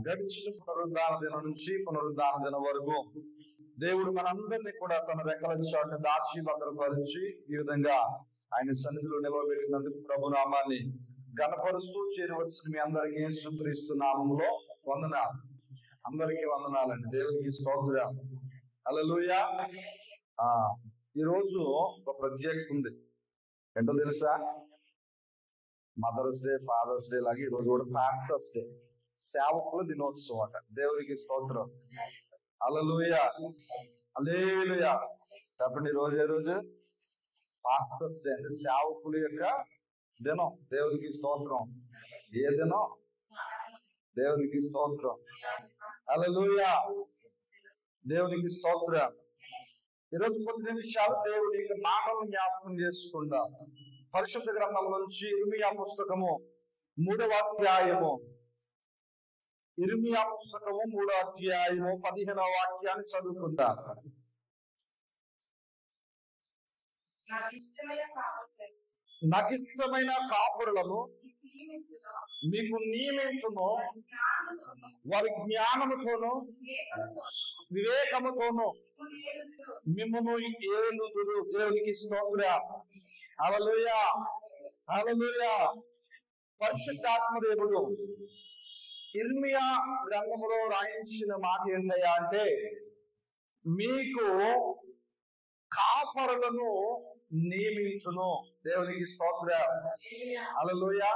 గడిచిన పునరుద్ధాన దినం నుంచి పునరుద్ధాన దినం వరకు దేవుడు మనందరినీ కూడా తన రెక్కల చాటును దాచి భద్రపరిచి ఈ విధంగా ఆయన సన్నిధిలో నిలవబెట్టినందుకు ప్రభు నామాన్ని ఘనపరుస్తూ చేరవలసిన మీ అందరికీ యేసుక్రీస్తు నామములో వందనాలు. అందరికీ వందనాలండి. దేవునికి స్తోత్రం. హల్లెలూయా. ఈరోజు ఒక ప్రత్యేకత ఉంది. ఏంటో తెలుసా? మదర్స్ డే, ఫాదర్స్ డే లాగా ఈరోజు కూడా పాస్టర్స్ డే, సేవకుల దినోత్సవం అట. దేవునికి స్తోత్రం. హల్లెలూయా, హల్లెలూయా. చెప్పండి, ఈరోజు ఏ రోజు? పాస్టర్స్ డే, అంటే సేవకుల యొక్క దినం. దేవునికి స్తోత్రం. ఏ దినం? దేవునికి స్తోత్రం. హల్లెలూయా, దేవునికి స్తోత్రం. ఈరోజు కొద్ది నిమిషాలు దేవుడి మాటలను జ్ఞాపకం చేసుకుందాం. పరిశుద్ధ గ్రంథం నుంచి ఇర్మియా పుస్తకము 3వ అధ్యాయము, ఇర్మియా పుస్తకము 3వ అధ్యాయము 15వ వాక్యాన్ని చదువుకుందాం. నాకు ఇష్టమైన కాపురులను మీకు నియమించును, వారి జ్ఞానముతోను వివేకముతోను మిమ్మును ఏలుదురు. దేవునికి స్తోత్రం. హల్లెలూయా, హల్లెలూయా. పరిశుద్ధాత్మ దేవుడు ఇర్మియా గ్రంథములో రాయించిన మాట ఏంటయ్యా అంటే, మీకు కాపరులను నియమించును. దేవునికి స్తోత్రం. హల్లెలూయా.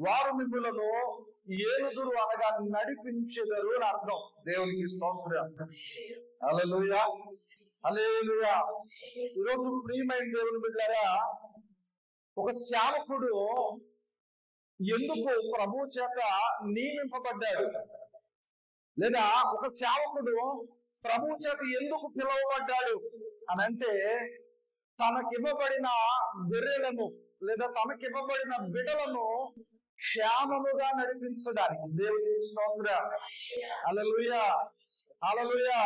వారు మిమ్ములను ఏలుదురు అనగా నడిపించెదరు అని అర్థం. దేవునికి స్తోత్రం. హల్లెలూయా, హల్లెలూయా. ఈరోజు ప్రియమైన దేవుని బిడ్డలారా, ఒక సేవకుడు ఎందుకు ప్రభు చేత నియమింపబడ్డాడు, లేదా ఒక సేవకుడు ప్రభు చేత ఎందుకు పిలువబడ్డాడు అని అంటే, తనకివ్వబడిన గొర్రెలను లేదా తనకివ్వబడిన బిడ్డలను క్షేమముగా నడిపించడానికి. దేవుని స్తోత్రం. హల్లెలూయా, హల్లెలూయా.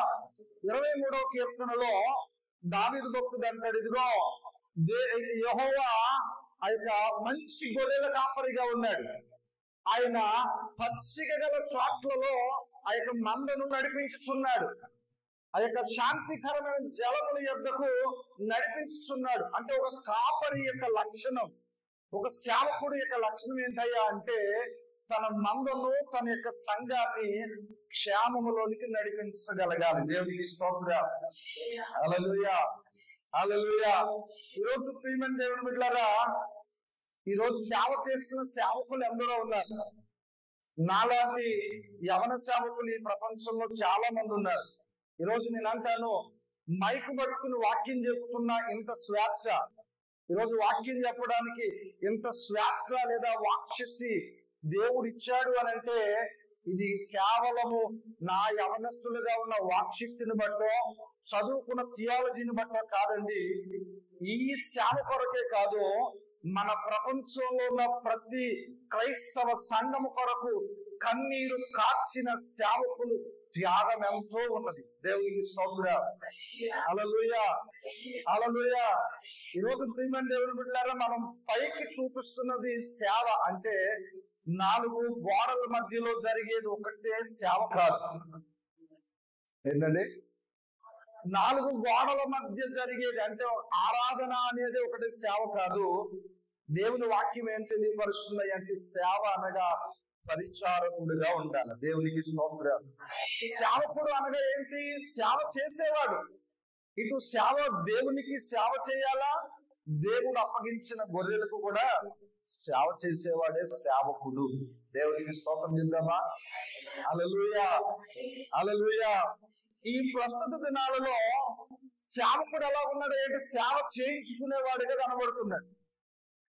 23వ కీర్తనలో దావీదు భక్తుడు అంటాడు, ఇదిగో యెహోవా ఆ యొక్క మంచి గొర్రెల కాపరిగా ఉన్నాడు. ఆయన పచ్చిక గల చోట్లలో ఆ యొక్క మందను నడిపించుచున్నాడు. ఆ యొక్క శాంతికరమైన జలముల యొద్దకు నడిపించుచున్నాడు. అంటే ఒక కాపరి యొక్క లక్షణం, ఒక సేవకుడు యొక్క లక్షణం ఏంటయ్యా అంటే, తన మందను, తన యొక్క సంఘాన్ని క్షేమములోనికి నడిపించగలగాలి. దేవునికి స్తోత్రం. హల్లెలూయా, హల్లెలూయా. ఈరోజు ప్రియమైన దేవుని బిడ్డలారా, ఈరోజు సేవ చేస్తున్న సేవకులు ఎందరో ఉన్నారు. నాలాంటి యవన సేవకులు ఈ ప్రపంచంలో చాలా మంది ఉన్నారు. ఈరోజు నేను అంటాను, మైకు పట్టుకుని వాక్యం చెప్పుకున్న ఇంత స్వేచ్ఛ, ఈరోజు వాక్యం చెప్పడానికి ఇంత స్వేచ్ఛ లేదా వాక్శక్తి దేవుడు ఇచ్చాడు అని అంటే, ఇది కేవలము నా యవనస్తులుగా ఉన్న వాక్శక్తిని బట్టో, చదువుకున్న థియాలజీని బట్టో కాదండి. ఈ సేవ కొరకే కాదు, మన ప్రపంచంలో ఉన్న ప్రతి క్రైస్తవ సంఘము కొరకు కన్నీరు కార్చిన సేవకులు త్యాగం ఎంతో ఉన్నది. దేవునికి స్తోత్రం. హల్లెలూయా, హల్లెలూయా. ఈరోజు ప్రియమైన దేవుని బిడ్డలారా, మనం పైకి చూపిస్తున్నది సేవ అంటే 4 గోడల మధ్యలో జరిగేది ఒకటే సేవ కాదు. ఏంటండి? 4 గోడల మధ్య జరిగేది అంటే ఆరాధన అనేది ఒకటి సేవ కాదు. దేవుని వాక్యం ఏం తెలియపరుస్తుంది అంటే, సేవ అనగా పరిచారకుడిగా ఉండాలి. దేవునికి స్తోత్రం. సేవకుడు అనగా ఏంటి? సేవ చేసేవాడు. ఇటు సేవ దేవునికి సేవ చేయాలా, దేవుడు అప్పగించిన గొర్రెలకు కూడా సేవ చేసేవాడే సేవకుడు. దేవునికి స్తోత్రం చేద్దామా? హల్లెలూయా, హల్లెలూయా. ఈ ప్రస్తుత దినాలలో సేవకుడు ఎలా ఉన్నాడు అంటే, సేవ చేయించుకునేవాడిగా కనబడుతున్నాడు.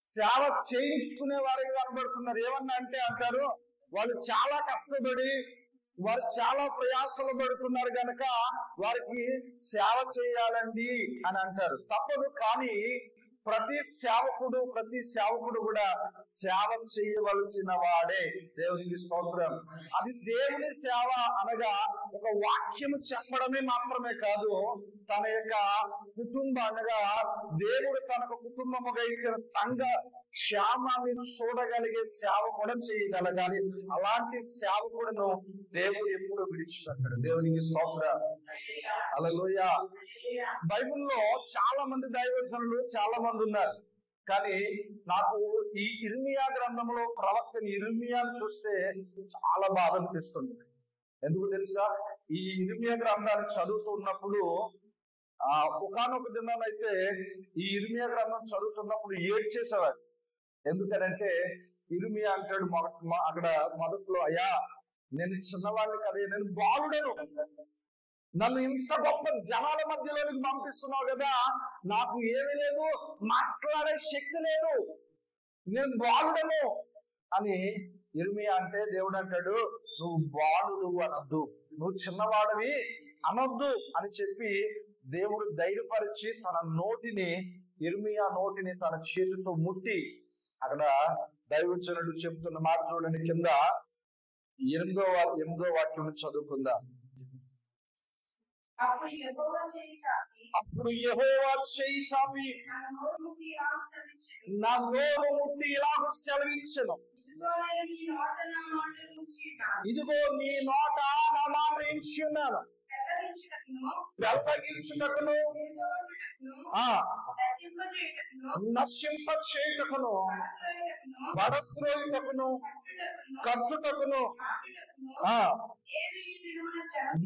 సేవ చేయించుకునేవాడిగా కనబడుతున్నారు. ఏమన్నా అంటే అంటారు, వాళ్ళు చాలా కష్టపడి, వారు చాలా ప్రయాసలు పడుతున్నారు కనుక వారికి సేవ చేయాలండి అని అంటారు. తప్పదు. కానీ ప్రతి సేవకుడు కూడా సేవ చేయవలసిన వాడే. దేవునికి స్తోత్రం. అది దేవుని సేవ అనగా ఒక వాక్యము చెప్పడమే మాత్రమే కాదు, తన యొక్క కుటుంబ అనగా దేవుడు తనకు కుటుంబముగా ఇచ్చిన సంఘ క్షేమాన్ని చూడగలిగే సేవకుడు చేయగలగాలి. అలాంటి సేవకుడును దేవుడు ఎప్పుడు విడిచిపెట్టాడు. దేవునికి స్తోత్రం. హల్లెలూయా. బైబిల్లో చాలా మంది దైవజనులు చాలా మంది ఉన్నారు. కానీ నాకు ఈ ఇర్మియా గ్రంథంలో ప్రవక్తని ఇర్మియాను చూస్తే చాలా బాధ అనిపిస్తుంది. ఎందుకు తెలుసా? ఈ ఇర్మియా గ్రంథాన్ని చదువుతున్నప్పుడు ఒకానొక దినానైతే ఈ ఇర్మియా గ్రంథం చదువుతున్నప్పుడు ఏడ్చేసేవాడు. ఎందుకనంటే ఇర్మియా అంటాడు అక్కడ మొదట్లో, అయ్యా నేను చిన్నవాడిని కదా, నేను బాలుడను, నన్ను ఇంత గొప్ప జనాల మధ్యలోనికి పంపిస్తున్నావు కదా, నాకు ఏమీ లేదు, మాట్లాడే శక్తి లేదు, నేను బాలుడను అని ఇర్మియా అంటే దేవుడు అంటాడు, నువ్వు బాలుడు అనొద్దు, నువ్వు చిన్నవాడివి అనొద్దు అని చెప్పి దేవుడు ధైర్యపరిచి తన నోటిని, ఇర్మియా నోటిని తన చేతితో ముట్టి, అక్కడ దైవజనుడు చెబుతున్న మాట చూడండి, కింద 8వ వాక్యం చదువుకుందాం. అప్పుడు యెహోవా చేయి చాపి నా నోరు ముట్టి ఇలాగ సెలవించెను, ఇదిగో నీ నోట నా మాట ఉంచి ఉన్నాను, పెళ్ళగించుటకును నశింప చేయుటకును పడద్రోయుటకును కట్టుటకును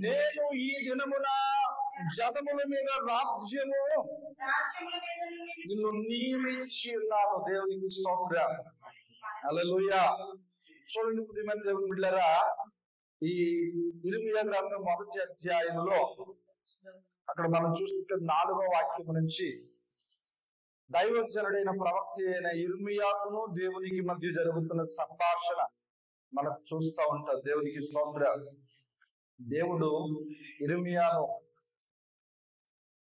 నేను ఈ దినమున జనముల మీద రాజ్యము నిన్ను నియమించి ఉన్నాను. దేవునికి స్తోత్రం. హల్లెలూయా. చూడండి ప్రియమైన దేవుని బిడ్డలారా, ఈ ఇర్మియా గ్రంథం 1వ అధ్యాయంలో అక్కడ మనం చూస్తుంటే 4వ వాక్యం నుంచి దైవజనుడైన ప్రవక్త అయిన ఇర్మియాకును దేవునికి మధ్య జరుగుతున్న సంభాషణ మనకు చూస్తూ ఉంటాం. దేవునికి స్తోత్రం. దేవుడు ఇర్మియాను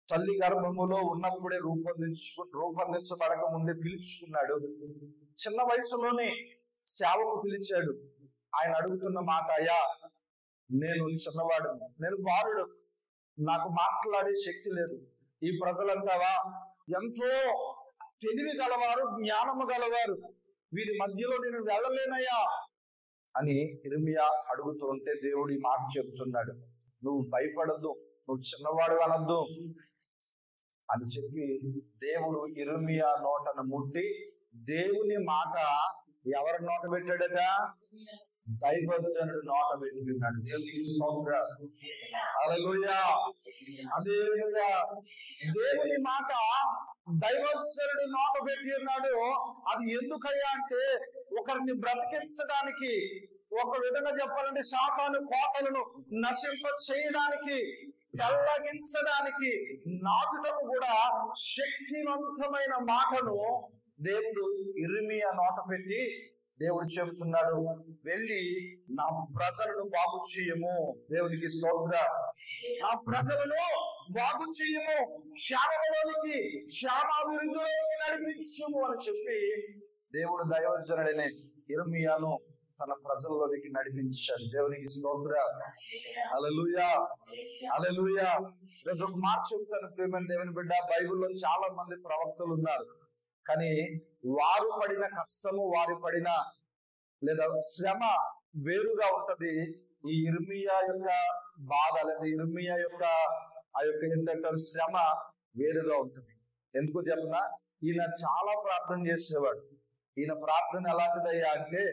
తల్లి గర్భములో ఉన్నప్పుడే రూపొందించబడక ముందే పిలుచుకున్నాడు. చిన్న వయసులోనే సేవకు పిలిచాడు. ఆయన అడుగుతున్న మాట, అయ్యా నేను చిన్నవాడు, నేను బాలుడు, నాకు మాట్లాడే శక్తి లేదు, ఈ ప్రజలంటావా ఎంతో తెలివి గలవారు, జ్ఞానము గలవారు, వీరి మధ్యలో నేను వెళ్ళలేనయ్యా అని ఇర్మియా అడుగుతూ ఉంటే దేవుడు ఈ మాట చెబుతున్నాడు, నువ్వు భయపడద్దు, నువ్వు చిన్నవాడు అనొద్దు అని చెప్పి దేవుడు ఇర్మియా నోటను ముట్టి దేవుని మాట ఎవరి నోట పెట్టాడట? దైవజనుడు నోట పెట్టుకున్నాడు. దేవునికి స్తోత్రం. హల్లెలూయా. హల్లెలూయా. దేవుని మాట దైవజనుడు నోట పెట్టి ఉన్నాడు. అది ఎందుకయ్యా అంటే ఒకరిని బ్రతికించడానికి, ఒక విధంగా చెప్పాలంటే సాతాను కోటలను నశింప చేయడానికి, పెళ్లగించడానికి, నాటుటకు కూడా శక్తివంతమైన మాటను దేవుడు ఇర్మియా నోట పెట్టి దేవుడు చెబుతున్నాడు, వెళ్ళి నా ప్రజలను బాగు చేయము. దేవునికి స్తోత్రం. నా ప్రజలను బాగు చేయము, క్షేమలోనికి, క్షేమాభివృద్ధిలోకి నడిపించుము అని చెప్పి దేవుడు దైవజనుడైన ఇర్మియాను తన ప్రజల్లోనికి నడిపించాడు. దేవునికి స్తోత్రం. హల్లెలూయా. హల్లెలూయా. ఈరోజు ఒక మాట చెబుతాను ప్రియమైన దేవుని బిడ్డ, బైబిల్లో చాలా మంది ప్రవక్తలు ఉన్నారు. కానీ వారు పడిన కష్టము, వారు పడిన లేదా శ్రమ వేరుగా ఉంటది. ఈ ఇర్మియా యొక్క బాధ లేదా ఇర్మియా యొక్క ఆ యొక్క ఏంటంటే శ్రమ వేరుగా ఉంటది. ఎందుకు చెప్పనా? ఈయన చాలా ప్రార్థన చేసేవాడు. ఈయన ప్రార్థన ఎలాంటిదయ్యా అంటే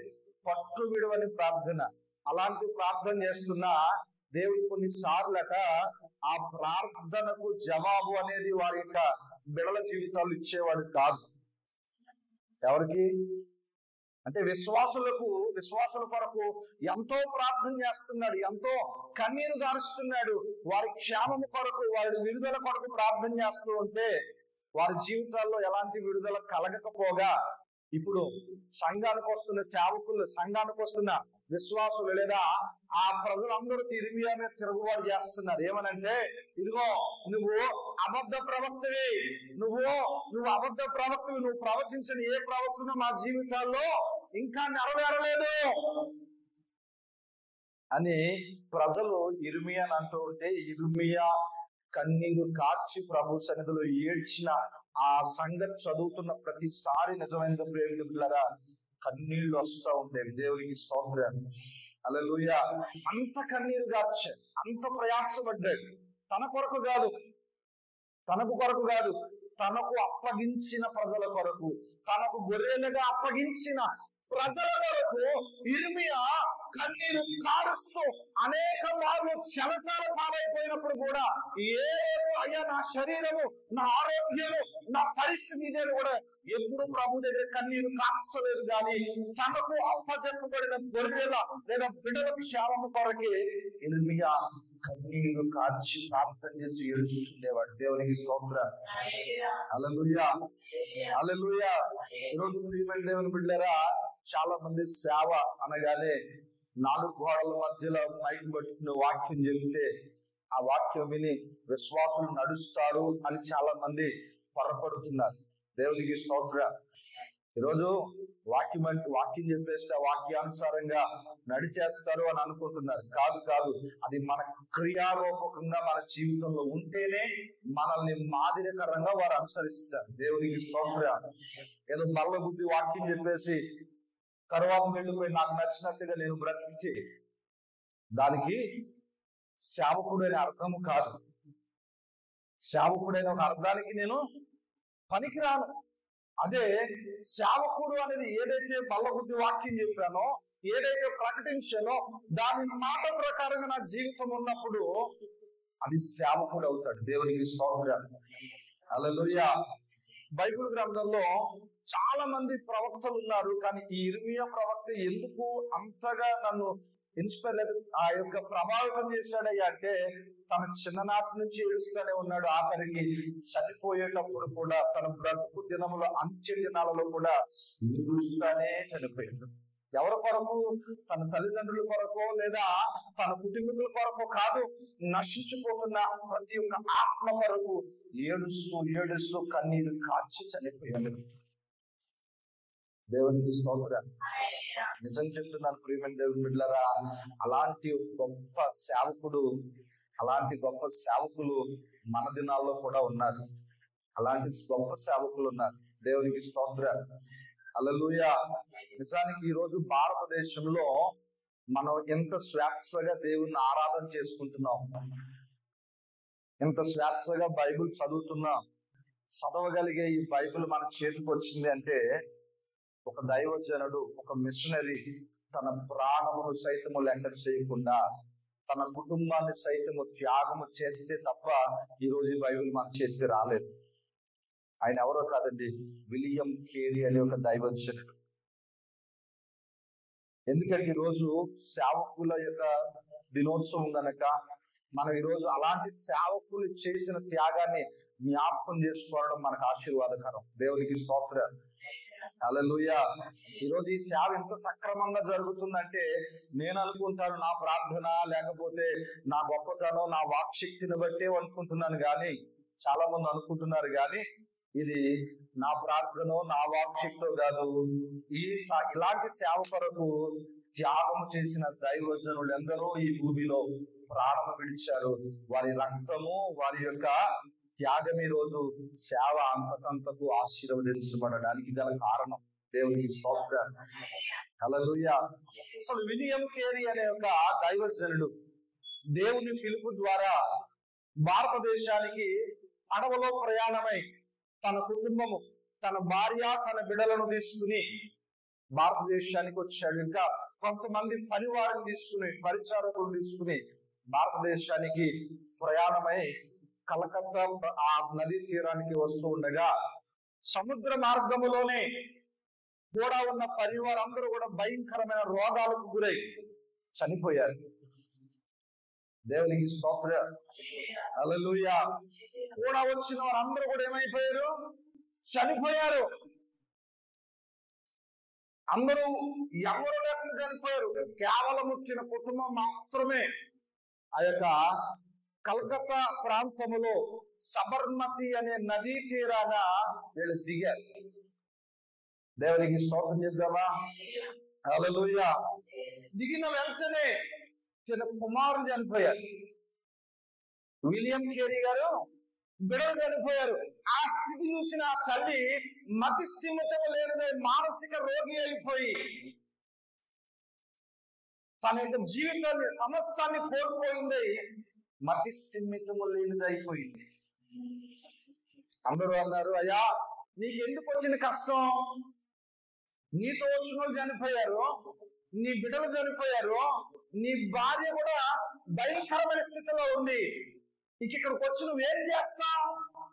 పట్టు విడవని ప్రార్థన. అలాంటి ప్రార్థన చేస్తున్నా దేవుడు కొన్నిసార్లట ఆ ప్రార్థనకు జవాబు అనేది వారి యొక్క బిడల జీవితాలు ఇచ్చేవాడు కాదు. ఎవరికి అంటే విశ్వాసుల కొరకు ఎంతో ప్రార్థన చేస్తున్నాడు, ఎంతో కన్నీరు గారుస్తున్నాడు. వారి క్షేమము కొరకు, వారి విడుదల కొరకు ప్రార్థన చేస్తూ ఉంటే వారి జీవితాల్లో ఎలాంటి విడుదల కలగకపోగా ఇప్పుడు సంఘానికి వస్తున్న సేవకులు, సంఘానికి వస్తున్న విశ్వాసులు లేదా ఆ ప్రజలందరూ ఇర్మియా మీద తిరుగుబాటు చేస్తున్నారు. ఏమనంటే, ఇదిగో నువ్వు అబద్ధ ప్రవక్తవి, నువ్వు అబద్ధ ప్రవక్తవి, నువ్వు ప్రవచించిన ఏ ప్రవచనం మా జీవితాల్లో ఇంకా నెరవేరలేదు అని ప్రజలు ఇర్మియాని అంటూ ఉంటే, ఇర్మియా కన్నీరు కార్చి ప్రభు సన్నిధిలో ఏడ్చిన ఆ సంగతి చదువుతున్న ప్రతిసారి నిజమైన ప్రేమికులారా కన్నీళ్లు వస్తూ ఉండేవి. దేవునికి స్తోత్రం. హల్లెలూయా. అంత కన్నీరు కార్చాడు, అంత ప్రయాసపడ్డాడు. తన కొరకు కాదు, తనకు కొరకు కాదు, తనకు అప్పగించిన ప్రజల కొరకు, తనకు గొర్రెలుగా అప్పగించిన ప్రజల కొరకు ఇర్మియా కన్నీరు కారుస్తూ అనేక మార్లు చెలసాల పాలైపోయినప్పుడు కూడా ఏ రోజు అయ్యా నా శరీరము, నా ఆరోగ్యము, నా పరిస్థితి ఇదేని కూడా ఎప్పుడు ప్రభు దగ్గర కన్నీరు కార్చలేదు. కానీ తనకు అప్పచెప్పబడిన గొర్రెల లేదా బిడ్డల క్షేమము కొరకే ఇర్మియా కన్నీరు కార్చి ప్రార్థన చేసి ఏడుస్తుండేవాడు. దేవునికి స్తోత్రం. హల్లెలూయా, హల్లెలూయా. ఈరోజు ప్రియమైన దేవుని బిడ్డలారా, చాలా మంది సేవ అనగానే 4 గోడల మధ్యలో మైక్ పట్టుకుని వాక్యం చెబితే ఆ వాక్యం విని విశ్వాసులు నడుస్తారు అని చాలా మంది పొరపడుతున్నారు. దేవునికి స్తోత్రం. ఈరోజు వాక్యం చెప్పేస్తే వాక్యానుసారంగా నడిచేస్తారు అని అనుకుంటున్నారు. కాదు కాదు, అది మన క్రియారూపకంగా మన జీవితంలో ఉంటేనే మనల్ని మాదిరికరంగా వారు అనుసరిస్తారు. దేవునికి స్తోత్రం. ఏదో మల్ల బుద్ధి వాక్యం చెప్పేసి తర్వాత వెళ్ళిపోయి నాకు నచ్చినట్టుగా నేను బ్రతికితే దానికి సేవకుడైన అర్థము కాదు. సేవకుడైన ఒక అర్థానికి నేను పనికిరాను. అదే సేవకుడు అనేది ఏదైతే బల్లబుద్ధి వాక్యం చెప్పానో, ఏదైతే ప్రకటించానో దాని మాట ప్రకారంగా నా జీవితం ఉన్నప్పుడు అది సేవకుడు అవుతాడు. దేవునికి స్తోత్రం. హల్లెలూయా. బైబిల్ గ్రంథంలో చాలా మంది ప్రవక్తలు ఉన్నారు, కానీ ఈ ఇర్మియా ప్రవక్త ఎందుకు అంతగా నన్ను ఇన్స్పైర్ ఆ యొక్క ప్రభావితం చేశాడయ్యా అంటే, తన చిన్ననాటి నుంచి ఏడుస్తూనే ఉన్నాడు. ఆఖరికి చనిపోయేటప్పుడు కూడా తన బ్రతుకు దినముల అంత్య దినాలలో కూడా ఏడుస్తూనే చనిపోయాడు. ఎవరి కొరకు? తన తల్లిదండ్రుల కొరకో లేదా తన కుటుంబీకుల కొరకో కాదు, నశించిపోతున్న ప్రతి ఒక్క ఆత్మ కొరకు ఏడుస్తూ ఏడుస్తూ కన్నీరు కార్చి చనిపోయాడు. దేవునికి స్తోత్రం. నిజం చెప్తున్నాను ప్రియమైన దేవుని బిడ్డలారా, అలాంటి గొప్ప సేవకుడు, అలాంటి గొప్ప సేవకులు మన దినాల్లో కూడా ఉన్నారు. అలాంటి గొప్ప సేవకులు ఉన్నారు. దేవునికి స్తోత్రం. హల్లెలూయా. నిజానికి ఈ రోజు భారతదేశంలో మనం ఎంత స్వేచ్ఛగా దేవుని ఆరాధన చేసుకుంటున్నాం, ఎంత స్వేచ్ఛగా బైబిల్ చదువుతున్నాం. చదవగలిగే ఈ బైబిల్ మన చేతికి వచ్చింది అంటే ఒక దైవజనుడు, ఒక మిషనరీ తన ప్రాణమును సైతము లెక్క చేయకుండా తన కుటుంబాన్ని సైతము త్యాగము చేస్తే తప్ప ఈ రోజు ఈ బైబిల్ మన చేతికి రాలేదు. ఆయన ఎవరో కాదండి, విలియం కేరీ అనే ఒక దైవజనుడు. ఎందుకంటే ఈరోజు సేవకుల యొక్క దినోత్సవం కనుక మనం ఈరోజు అలాంటి సేవకులు చేసిన త్యాగాన్ని జ్ఞాపకం చేసుకోవడం మనకు ఆశీర్వాదకరం. దేవునికి స్తోత్రం. హల్లెలూయా. ఈరోజు ఈ సేవ ఎంత సక్రమంగా జరుగుతుందంటే నేను అనుకుంటాను నా ప్రార్థన లేకపోతే నా గొప్పతనం నా వాక్శక్తిని బట్టే అనుకుంటున్నాను, కానీ చాలా మంది అనుకుంటున్నారు కానీ ఇది నా ప్రార్థన నా వాక్శక్తో కాదు. ఇలాంటి సేవ కొరకు త్యాగం చేసిన దైవజనులు ఎందరో ఈ భూమిలో ప్రాణం విడిచారు. వారి రక్తము, వారి యొక్క త్యాగం ఈ రోజు సేవ అంతకంతకు ఆశీర్వదించబడడానికి గల కారణం. దేవునికి స్తోత్రం. హల్లెలూయా. అసలు విలియం కేరీ అనే ఒక దైవజనుడు దేవుని పిలుపు ద్వారా భారతదేశానికి అడవులో ప్రయాణమై తన కుటుంబము, తన భార్య, తన బిడ్డలను తీసుకుని భారతదేశానికి వచ్చాడు. ఇంకా కొంతమంది పనివారిని తీసుకుని, పరిచారకులు తీసుకుని భారతదేశానికి ప్రయాణమై కలకత్తా ఆ నదీ తీరానికి వస్తూ ఉండగా సముద్ర మార్గములోనే కూడా ఉన్న పరివారందరూ కూడా భయంకరమైన రోగాలకు గురై చనిపోయారు. దేవునికి స్తోత్రం. హల్లెలూయా. కూడా వచ్చిన వారందరూ కూడా ఏమైపోయారు? చనిపోయారు. అందరూ ఎవరు లేకుండా చనిపోయారు. కేవలం వచ్చిన కుటుంబం మాత్రమే ఆ యొక్క కలకత్తా ప్రాంతములో సబర్మతి అనే నదీ తీరాన వీళ్ళు దిగారు. దేవునికి స్తోత్రం చేద్దామా? హల్లెలూయా. దిగిన వెంటనే చిన్న కుమారుడు చనిపోయారు. విలియం కేరీ గారు బిడలు చనిపోయారు. ఆ స్థితి చూసిన తల్లి మతి స్థిమితం లేనిదై మానసిక రోగి అయిపోయి తన యొక్క జీవితాన్ని సమస్తాన్ని కోల్పోయింది. మతి స్థిమితము లేనిదైపోయింది. అందరూ అన్నారు, అయ్యా నీకెందుకు వచ్చిన కష్టం? నీతో వచ్చిన వాళ్ళు చనిపోయారు, నీ బిడ్డలు చనిపోయారు, నీ భార్య కూడా భయంకరమైన స్థితిలో ఉంది. ఇక్కడికి వచ్చి నువ్వేం చేస్తావు?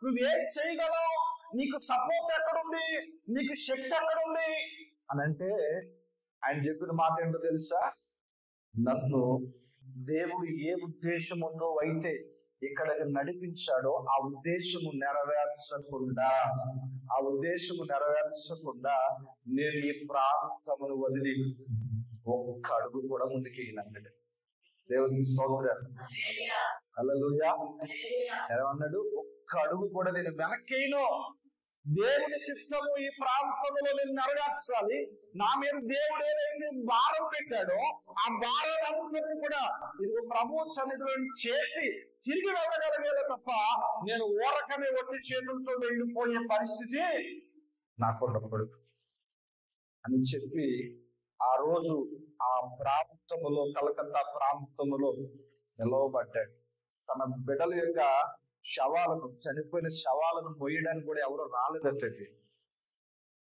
నువ్వేం చేయగలవు? నీకు సపోర్ట్ ఎక్కడుంది? నీకు శక్తి ఎక్కడుంది అని అంటే ఆయన చెప్పిన మాట ఏంటో తెలుసా? నన్ను దేవుడు ఏ ఉద్దేశముతో అయితే ఇక్కడికి నడిపించాడో ఆ ఉద్దేశము నెరవేర్చకుండా నేను ఈ ప్రాంతమును వదిలి ఒక్క అడుగు కూడా ముందుకెళ్ళినాడు. దేవునికి స్తోత్రం. హల్లెలూయా. ఏమన్నాడు? ఒక్క అడుగు కూడా నేను వెనక్కేను. దేవుని చిత్తము ఈ ప్రాంతంలో నేను నెరవేర్చాలి. నా మీద దేవుడు ఏదైతే భారం పెట్టాడో ఆ భారాలందరినీ కూడా ఇది ప్రభు సన్నిధిలో చేసి తిరిగి వెళ్ళగలిగేదే తప్ప నేను ఊరకనే ఒట్టి చేతులతో వెళ్ళిపోయే పరిస్థితి నాకు ఉండకూడదు అని చెప్పి ఆ రోజు ఆ ప్రాంతములో, కలకత్తా ప్రాంతములో నిలవబడ్డాడు. తన బిడ్డల యొక్క శవాలను, చనిపోయిన శవాలను మోయడానికి కూడా ఎవరు రాలేదటండి.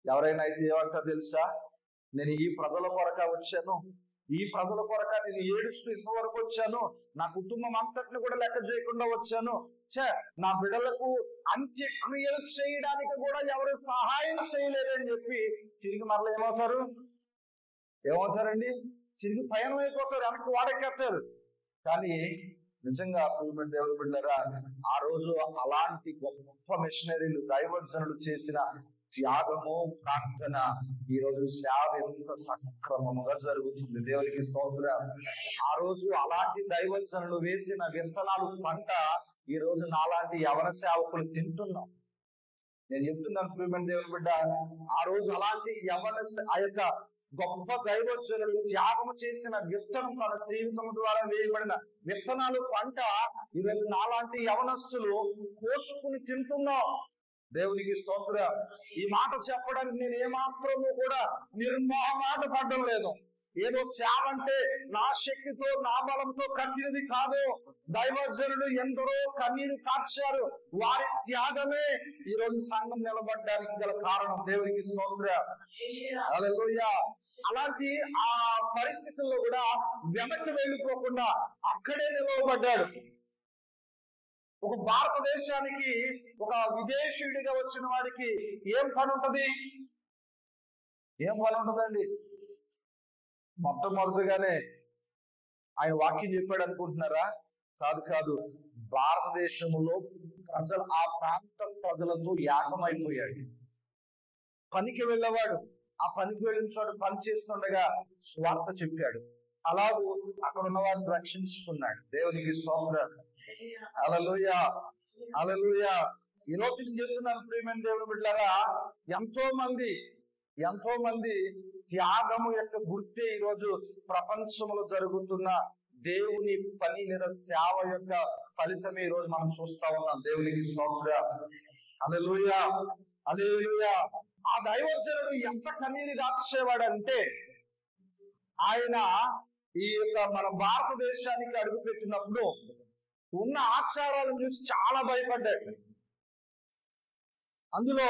ఎవరైనా అయితే ఏమంటారు తెలుసా? నేను ఈ ప్రజల కొరక వచ్చాను, ఈ ప్రజల కొరక నేను ఏడుస్తూ ఇంతవరకు వచ్చాను, నా కుటుంబం అంతటిని కూడా లెక్క చేయకుండా వచ్చాను, నా బిడ్డలకు అంత్యక్రియలు చేయడానికి కూడా ఎవరు సహాయం చేయలేదని చెప్పి తిరిగి మరలా ఏమవుతారండి? తిరిగి పయనం అయిపోతారు, వెనక్కి వాడెక్కేస్తారు. కానీ నిజంగా దేవుని బిడ్డలారా, ఆ రోజు అలాంటి గొప్ప మిషనరీలు, దైవజనులు చేసిన త్యాగము, ప్రార్థన, ఈ రోజు సేవ ఎంత సక్రమముగా జరుగుతుంది. దేవునికి స్తోత్రం. ఆ రోజు అలాంటి దైవజనులు వేసిన విత్తనాలు పంట ఈ రోజు నాలాంటి యవన సేవకులు తింటున్నాం. నేను చెప్తున్నాను ప్రియమైన దేవుని బిడ్డ, ఆ రోజు అలాంటి ఆ యొక్క గొప్ప దైవజనులు త్యాగం చేసిన విత్తనం, తన జీవితం ద్వారా వేయబడిన విత్తనాలు పంట ఈరోజు నాలాంటి యవనస్తులు కోసుకుని తింటున్నాం. దేవునికి స్తోత్రం. ఈ మాట చెప్పడానికి నేను ఏమాత్రము కూడా నిర్మోహమాట పడడం లేదు. ఏదో సేవ అంటే నా శక్తితో, నా బలంతో కట్టినది కాదు. దైవజనులు ఎందరో కన్నీరు కార్చారు. వారి త్యాగమే ఈ రోజు సంఘం నిలబడడానికి గల కారణం. దేవునికి స్తోత్రం. హల్లెలూయా. అలాంటి ఆ పరిస్థితుల్లో కూడా వెనక్కి వెళ్ళిపోకుండా అక్కడే నిలవబడ్డాడు. ఒక భారతదేశానికి ఒక విదేశీయుడిగా వచ్చిన వాడికి ఏం పని ఉంటది? ఉంటదండి? మొట్టమొదటిగానే ఆయన వాక్యం చెప్పాడు అనుకుంటున్నారా? కాదు. భారతదేశంలో ఆ ప్రాంత ప్రజలతో ఏకమైపోయాడు. పనికి వెళ్ళేవాడు ఆ పనికి వెళ్ళిన చోట పని చేస్తుండగా స్వార్థ చెప్పాడు. అలాగూ అక్కడ ఉన్నవాడిని రక్షించుకున్నాడు. దేవునికి స్తోత్రం. హల్లెలూయా. హల్లెలూయా. ఈ రోజు నేను చెప్తున్నాను ప్రియమైన దేవుని బిడ్డలారా, ఎంతో మంది త్యాగము యొక్క గుర్తే ఈరోజు ప్రపంచంలో జరుగుతున్న దేవుని పని లేదా సేవ యొక్క ఫలితమే ఈ రోజు మనం చూస్తా ఉన్నాం. దేవునికి స్తోత్రం. హల్లెలూయా. హల్లెలూయా. ఆ దైవజనుడు ఎంత కన్నీరు రాసేవాడంటే, ఆయన ఈ యొక్క మన భారతదేశానికి అడుగు పెట్టినప్పుడు ఉన్న ఆచారాలను చూసి చాలా భయపడ్డాడు. అందులో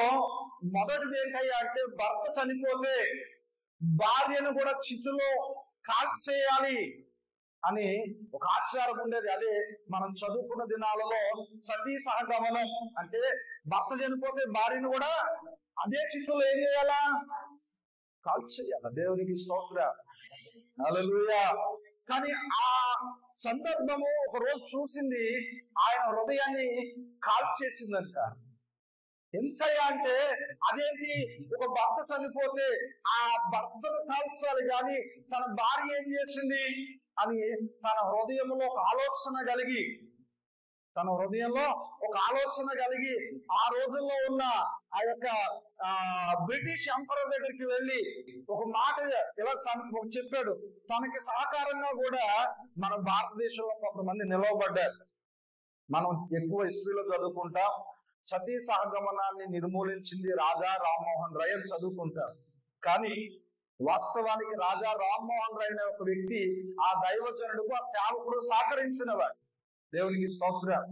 మొదటిది ఏంటయ్యా అంటే, భర్త చనిపోతే భార్యను కూడా చితులో కాల్చేయాలి అని ఒక ఆచారం ఉండేది. అదే మనం చదువుకున్న దినాలలో సతీ సహగమనం అంటే, భర్త చనిపోతే భార్యను కూడా అదే చిత్తులో ఏం చేయాలా? కాల్చేయాల. దేవునికి స్తోత్రం. హల్లెలూయా. కానీ ఆ సందర్భము ఒక రోజు చూసింది, ఆయన హృదయాన్ని కాల్చేసిందంట. ఎందుకయ్యా అంటే, అదేంటి, ఒక భర్త చనిపోతే ఆ భర్తను కాల్చాలి కానీ తన భార్య ఏం చేసింది అని తన హృదయంలో ఒక ఆలోచన కలిగి ఆ రోజుల్లో ఉన్న ఆ యొక్క బ్రిటిష్ ఎంపరర్ దగ్గరికి వెళ్ళి ఒక మాట ఇలా చెప్పాడు. తనకి సహకారంగా కూడా మన భారతదేశంలో కొంతమంది నిలవబడ్డారు. మనం ఎక్కువ హిస్టరీలో చదువుకుంటాం, సతీ సహగమనాన్ని నిర్మూలించింది రాజా రామ్మోహన్ రాయ్ అని చదువుకుంటాం. కానీ వాస్తవానికి రాజా రామ్మోహన్ రాయ్ అనే ఒక వ్యక్తి ఆ దైవజనుడుకు, ఆ సేవకుడు సహకరించినవాడు. దేవునికి స్తోత్రం,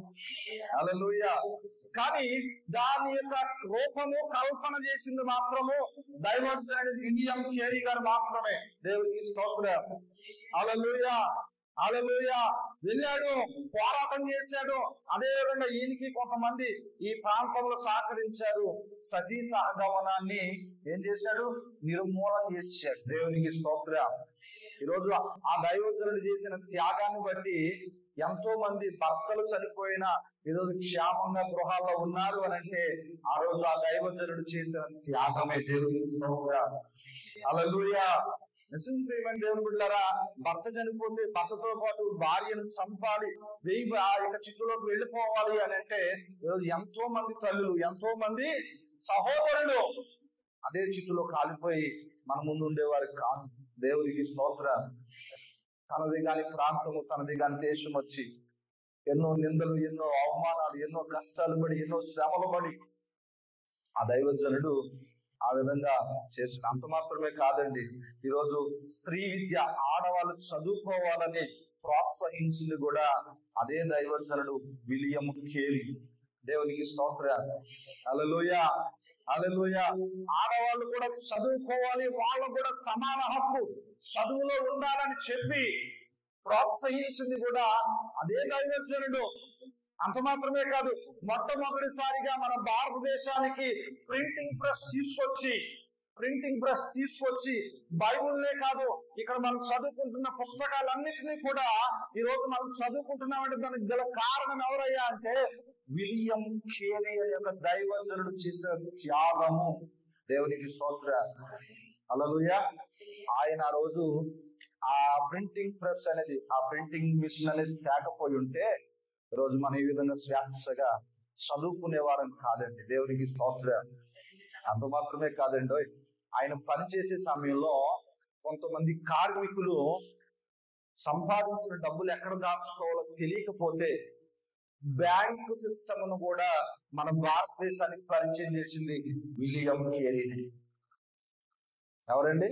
హల్లెలూయా. కానీ దాని యొక్క రూపము కల్పన చేసింది మాత్రము దైవజనుడు విలియం కేరీ గారు మాత్రమే. దేవునికి స్తోత్రం, హల్లెలూయా, హల్లెలూయా. వెళ్ళాడు, పోరాటం చేశాడు. అదేవిధంగా ఈయనకి కొంతమంది ఈ ప్రాంతంలో సహకరించారు. సతీ సహగమనాన్ని ఏం చేశాడు? నిర్మూలన చేశాడు. దేవునికి స్తోత్రం. ఈరోజు ఆ దైవజనుడు చేసిన త్యాగాన్ని బట్టి ఎంతో మంది భర్తలు చనిపోయిన ఈరోజు క్షేమంగా గృహాల్లో ఉన్నారు అని అంటే ఆ రోజు ఆ దైవజనుడు చేసిన త్యాగమే. దేవునికి స్తోత్రం, హల్లెలూయా. నిజం ప్రియమైన దేవుని బిడ్డలారా, భర్త చనిపోతే భర్తతో పాటు భార్యను చంపాలి, ఆ యొక్క చిత్తులోకి వెళ్ళిపోవాలి అని అంటే ఈరోజు ఎంతో మంది తల్లులు, ఎంతో మంది సహోదరులు అదే చిత్తులో కాలిపోయి మన ముందు ఉండేవారు కాదు. దేవునికి స్తోత్రం. తనది కాని ప్రాంతము, తనది కాని దేశం వచ్చి ఎన్నో నిందలు, ఎన్నో అవమానాలు, ఎన్నో కష్టాలు పడి, ఎన్నో శ్రమలు పడి ఆ దైవజనుడు ఆ విధంగా చేసిన. అంత మాత్రమే కాదండి, ఈరోజు స్త్రీ విద్య, ఆడవాళ్ళు చదువుకోవాలని ప్రోత్సహించింది కూడా అదే దైవజనుడు విలియం కేరీ. దేవునికి స్తోత్రం, హల్లెలూయా, హల్లెలూయా. ఆడవాళ్ళు కూడా చదువుకోవాలి, వాళ్ళు కూడా సమాన హక్కు, చదువులో ఉండాలని చెప్పి ప్రోత్సహించింది కూడా అదే దైవజనుడు. అంత మాత్రమే కాదు, మొట్టమొదటిసారిగా మన భారతదేశానికి ప్రింటింగ్ ప్రెస్ తీసుకొచ్చి బైబుల్నే కాదు, ఇక్కడ మనం చదువుకుంటున్న పుస్తకాలన్నిటినీ కూడా ఈరోజు మనం చదువుకుంటున్నామంటే దానికి గల కారణం ఎవరయ్యా అంటే విలియం కేరీ అనే ఒక దైవజనుడు చేసిన త్యాగము. దేవునికి స్తోత్రం, హల్లెలూయా. ఆయన ఆ రోజు ఆ ప్రింటింగ్ ప్రెస్ అనేది, ఆ ప్రింటింగ్ మిషన్ అనేది తేకపోయి ఉంటే ఈరోజు మనం ఈ విధంగా స్వేచ్ఛగా చదువుకునేవారం కాదండి. దేవునికి స్తోత్రం. అంత మాత్రమే కాదండి, ఆయన పనిచేసే సమయంలో కొంతమంది కార్మికులు సంపాదించిన డబ్బులు ఎక్కడ దాచుకోవాలో తెలియకపోతే బ్యాంకు సిస్టమ్ కూడా మన భారతదేశానికి పరిచయం చేసింది విలియం కేరీని. ఎవరండి?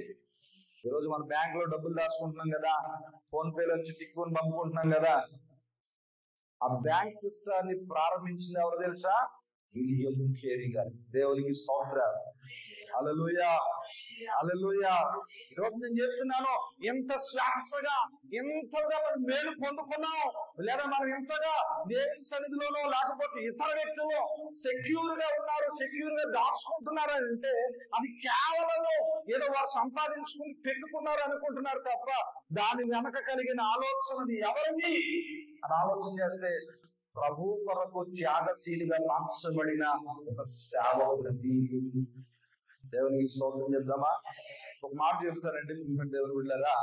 ఈరోజు మన బ్యాంక్ లో డబ్బులు దాచుకుంటున్నాం కదా, ఫోన్ పేలో వచ్చి టిక్కుని పంపుకుంటున్నాం కదా. ఆ బ్యాంక్ సిస్టాన్ని ప్రారంభించింది ఎవరు తెలుసా? విలియం కేరీ గారు. దేవునికి స్తోత్రం, హల్లెలూయా, హల్లెలూయా. ఈరోజు నేను చెప్తున్నాను, ఎంత శ్వాసగా, ఎంతగా మనం మేలు పొందుకున్నాం, లేదా మనం ఎంతగా దేవుని సన్నిధిలోనో లేకపోతే ఇతర వ్యక్తులు సెక్యూర్ గా ఉన్నారు, సెక్యూర్ గా దాచుకుంటున్నారు అని అంటే అది కేవలం ఏదో వారు సంపాదించుకుని పెట్టుకున్నారు అనుకుంటున్నారు తప్ప దాని వెనక కలిగిన ఆలోచనది ఎవరిది అని ఆలోచన చేస్తే ప్రభు కొరకు త్యాగశీలిగా మార్చబడిన ఒక సేవకుడిది. దేవునికి స్తోత్రం చెప్దామా? ఒక మాట చెప్తానండి దేవుని బిడ్డలారా,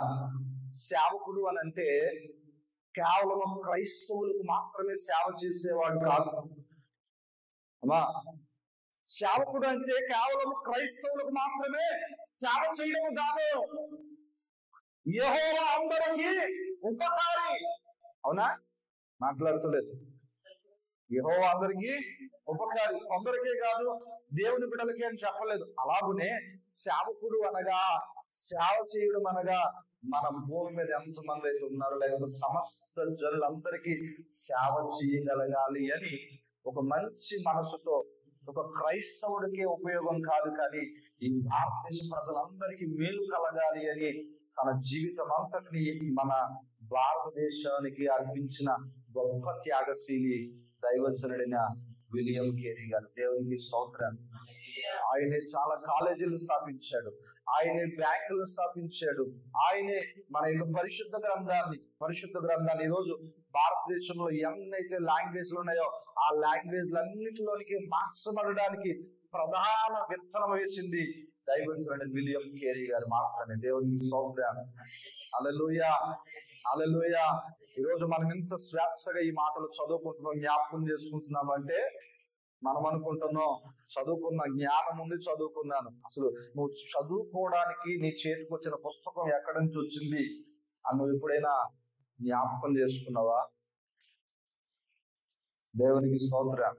సేవకుడు అని అంటే కేవలం క్రైస్తవులకు మాత్రమే సేవ చేసేవాడు కాదు అమ్మా. సేవకుడు అంటే కేవలం క్రైస్తవులకు మాత్రమే సేవ చేయడం కాదు, యెహోవా అందరికీ ఉపకారి. అవునా? మాట్లాడుతలేదు. యెహోవా అందరికీ ఉపకారి, కొందరికే కాదు దేవుని బిడ్డలకి అని చెప్పలేదు. అలాగనే సేవకుడు అనగా, సేవ చేయడం అనగా మన భూమి మీద ఎంతమంది అయితే ఉన్నారో లేకపోతే సమస్త జనులందరికీ సేవ చేయగలగాలి అని ఒక మంచి మనసుతో, ఒక క్రైస్తవుడికే ఉపయోగం కాదు కానీ ఈ భారతదేశ ప్రజలందరికీ మేలు కలగాలి అని తన జీవితం అంతటిని మన భారతదేశానికి అర్పించిన గొప్ప త్యాగశీలి దైవజనుడైన విలియం కేరీ గారు. దేవునికి స్తోత్రం. ఆయనే చాలా కాలేజీలు స్థాపించాడు, ఆయనే బ్యాంకులు స్థాపించాడు, ఆయనే మన యొక్క పరిశుద్ధ గ్రంథాన్ని ఈరోజు భారతదేశంలో ఎన్నైతే లాంగ్వేజ్లు ఉన్నాయో ఆ లాంగ్వేజ్లన్నిటిలోనికి మార్చబడడానికి ప్రధాన విత్తనం వేసింది దైవజనుడైన విలియం కేరీ గారు మాత్రమే. దేవునికి స్తోత్రం, హల్లెలూయా, హల్లెలూయా. ఈరోజు మనం ఇంత స్వేచ్ఛగా ఈ మాటలు చదువుకుంటున్నాం, జ్ఞాపకం చేసుకుంటున్నాం అంటే మనం అనుకుంటున్నాం చదువుకున్న జ్ఞానం ఉంది, చదువుకున్నాను. అసలు నువ్వు చదువుకోవడానికి నీ చేతికి వచ్చిన పుస్తకం ఎక్కడి నుంచి వచ్చింది అని నువ్వు ఎప్పుడైనా జ్ఞాపకం చేసుకున్నావా? దేవునికి స్తోత్రం.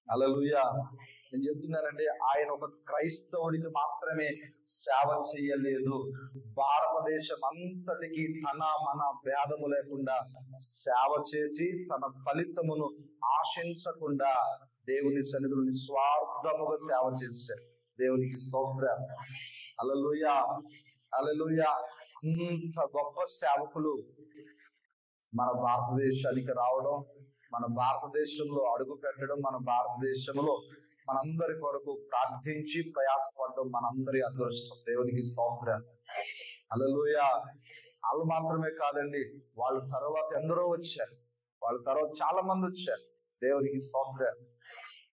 హల్లెలూయా. నేను చెప్తున్నానండి, ఆయన ఒక క్రైస్తవుడికి మాత్రమే సేవ చేయలేదు, భారతదేశం అంతటికి తన మన భేదము లేకుండా సేవ చేసి తన ఫలితమును ఆశించకుండా దేవుని సన్నిధిలో నిస్వార్థముగా సేవ చేశారు. దేవునికి స్తోత్రం. హల్లెలూయా, హల్లెలూయా. అంత గొప్ప సేవకులు మన భారతదేశానికి రావడం, మన భారతదేశంలో అడుగు పెట్టడం, మన భారతదేశంలో మనందరి కొరకు ప్రార్థించి ప్రయాసపడడం మనందరి అదృష్టం. దేవునికి స్తోత్రం. హల్లెలూయా. వాళ్ళు మాత్రమే కాదండి, వాళ్ళ తర్వాత ఎందరో వచ్చారు, వాళ్ళ తర్వాత చాలా మంది వచ్చారు. దేవునికి స్తోత్రం.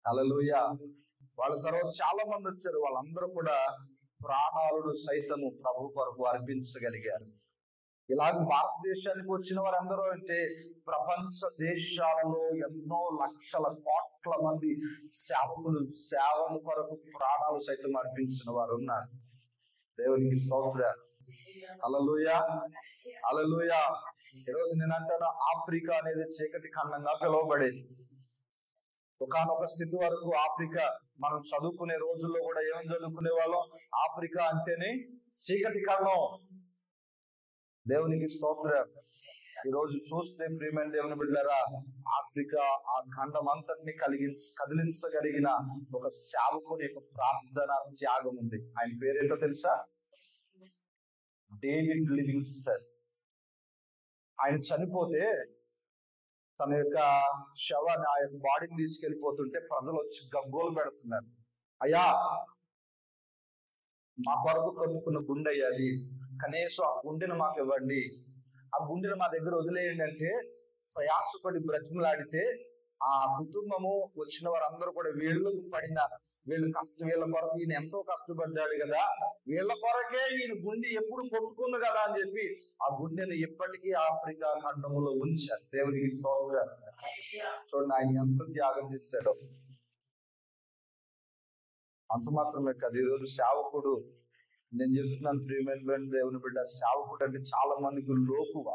హల్లెలూయా. వాళ్ళ తర్వాత చాలా మంది వచ్చారు. వాళ్ళందరూ కూడా ప్రాణాలను సైతము ప్రభు కొరకు అర్పించగలిగారు. ఇలాగ భారతదేశానికి వచ్చిన వారందరూ అంటే ప్రపంచ దేశాలలో ఎన్నో లక్షల కోట్ల మంది సేవకులు సేవల కొరకు ప్రాణాలు సైతం అర్పించిన వారు ఉన్నారు. దేవునికి స్తోత్రం. హల్లెలూయా, హల్లెలూయా. ఈరోజు నేను అంటాను, ఆఫ్రికా అనేది చీకటి ఖండంగా పిలువబడేది. ఒకానొక స్థితి వరకు ఆఫ్రికా, మనం చదువుకునే రోజుల్లో కూడా ఏమని చదువుకునే వాళ్ళం, ఆఫ్రికా అంటేనే చీకటి ఖండం. దేవునికి స్తోత్రం. ఈరోజు చూస్తే ప్రియమైన దేవుని బిడ్డలారా, ఆఫ్రికా ఆ ఖండం అంతటిని కదిలించగలిగిన ఒక సేవకుని యొక్క ప్రార్థన త్యాగం ఉంది. ఆయన పేరేంటో తెలుసా? David Livingstone. ఆయన చనిపోతే తన యొక్క శవాన్ని, ఆ యొక్క బాడీని తీసుకెళ్లిపోతుంటే ప్రజలు వచ్చి గగ్గోలు పెడుతున్నారు. అయ్యా, మా కొరకు కొనుక్కున్న గుండె అది, కనీసం ఆ గుండెను మాకు ఇవ్వండి, ఆ గుండెను మా దగ్గర వదిలేయండి అంటే ప్రయాసపడి బ్రతిమలాడితే ఆ కుటుంబము వచ్చిన వారందరూ కూడా వీళ్ళకు పడిన వీళ్ళ కొరకు ఈయన ఎంతో కష్టపడ్డాడు కదా, వీళ్ళ కొరకే ఈయన గుండె ఎప్పుడు కొట్టుకుంది కదా అని చెప్పి ఆ గుండెను ఇప్పటికీ ఆఫ్రికా ఖండములో ఉంచారు. దేవునికి స్తోత్రం. చూడండి ఆయన ఎంత త్యాగం చేశాడో. అంత మాత్రమే కాదు, ఈరోజు సేవకుడు, నేను చెప్తున్నాను ప్రియమైన దేవుని బిడ్డ, సేవకుడు అంటే చాలా మందికి లోకువ.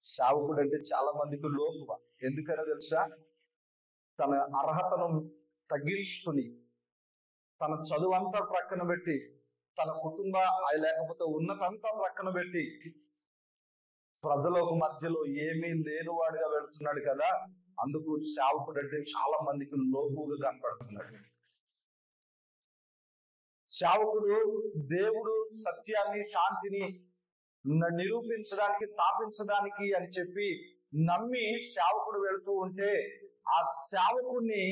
సేవకుడు అంటే చాలా మందికి లోకువ. ఎందుకనో తెలుసా? తన అర్హతను తగ్గించుకుని, తన చదువు అంతా ప్రక్కన పెట్టి, తన కుటుంబ లేకపోతే ఉన్నతంతా ప్రక్కన పెట్టి, ప్రజల మధ్యలో ఏమీ లేనివాడిగా వెళుతున్నాడు కదా, అందుకు సేవకుడు అంటే చాలా మందికి లోకుగా కనపడుతున్నాడు. సేవకుడు దేవుడు సత్యాన్ని, శాంతిని నిరూపించడానికి, స్థాపించడానికి అని చెప్పి నమ్మి సేవకుడు వెళుతూ ఉంటే ఆ సేవకుడిని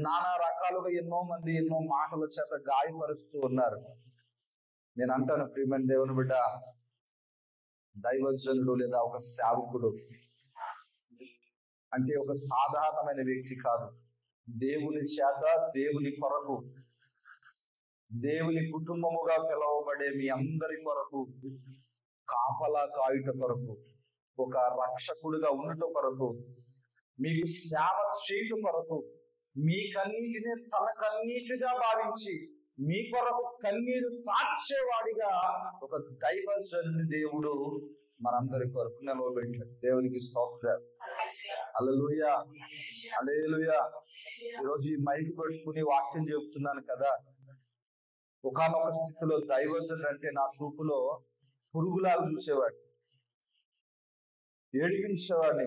నానా రకాలుగా ఎన్నో మంది ఎన్నో మాటల చేత గాయపరుస్తూ ఉన్నారు. నేను అంటాను ప్రియమైన దేవుని బిడ్డ, దైవజనుడు లేదా ఒక సేవకుడు అంటే ఒక సాధారణమైన వ్యక్తి కాదు. దేవుని చేత, దేవుని కొరకు, దేవుని కుటుంబముగా పిలువబడే మీ అందరి కొరకు, కాపలా కాయుట కొరకు, ఒక రక్షకుడిగా ఉండట కొరకు, మీకు సేవ చేయట కొరకు, మీ కన్నీటిని తన కన్నీటిగా భావించి మీ కొరకు కన్నీరు కార్చేవాడిగా ఒక దైవజనుని దేవుడు మనందరి కొరకు నిలవబెట్టాడు. దేవునికి స్తోత్రం. హల్లెలూయా, హల్లెలూయా. ఈరోజు ఈ మైక్ పెట్టుకుని వాక్యం చెబుతున్నాను కదా, ఒకానొక స్థితిలో దైవజనుడు అంటే నా చూపులో పురుగులాగా చూసేవాడు, ఏడిపించేవాడిని.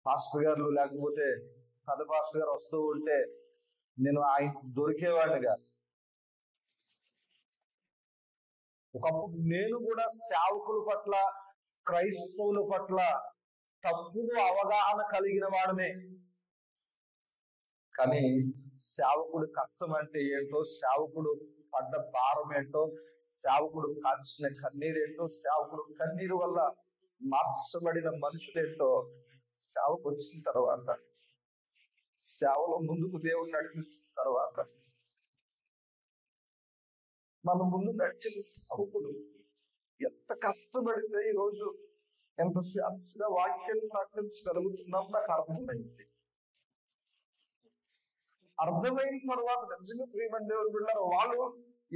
పాస్టర్ గారు లేకపోతే పెద్ద పాస్టర్ గారు వస్తూ ఉంటే నేను ఆయన దొరికేవాడిని కాదు. ఒకప్పుడు నేను కూడా సేవకుల పట్ల, క్రైస్తవుల పట్ల తప్పుడు అవగాహన కలిగిన వాడనే. కానీ సేవకుడు కష్టం అంటే ఏంటో, సేవకుడు పడ్డ భారం ఏంటో, సేవకుడు కాల్చిన కన్నీరేంటో, సేవకుడు కన్నీరు వల్ల మార్చబడిన మనుషులేంటో సేవకు వచ్చిన తర్వాత, సేవలో ముందుకు దేవుడు నడిపిస్తున్న తర్వాత, మన ముందు నడిచిన సేవకుడు ఎంత కష్టపడితే ఈరోజు ఎంత శాంతిగా వాక్యాన్ని ప్రకటించగలుగుతున్నాం నాకు అర్థమైంది. అర్థమైన తర్వాత నిజంగా ప్రియమైన దేవుని బిడ్డలారా, వాళ్ళు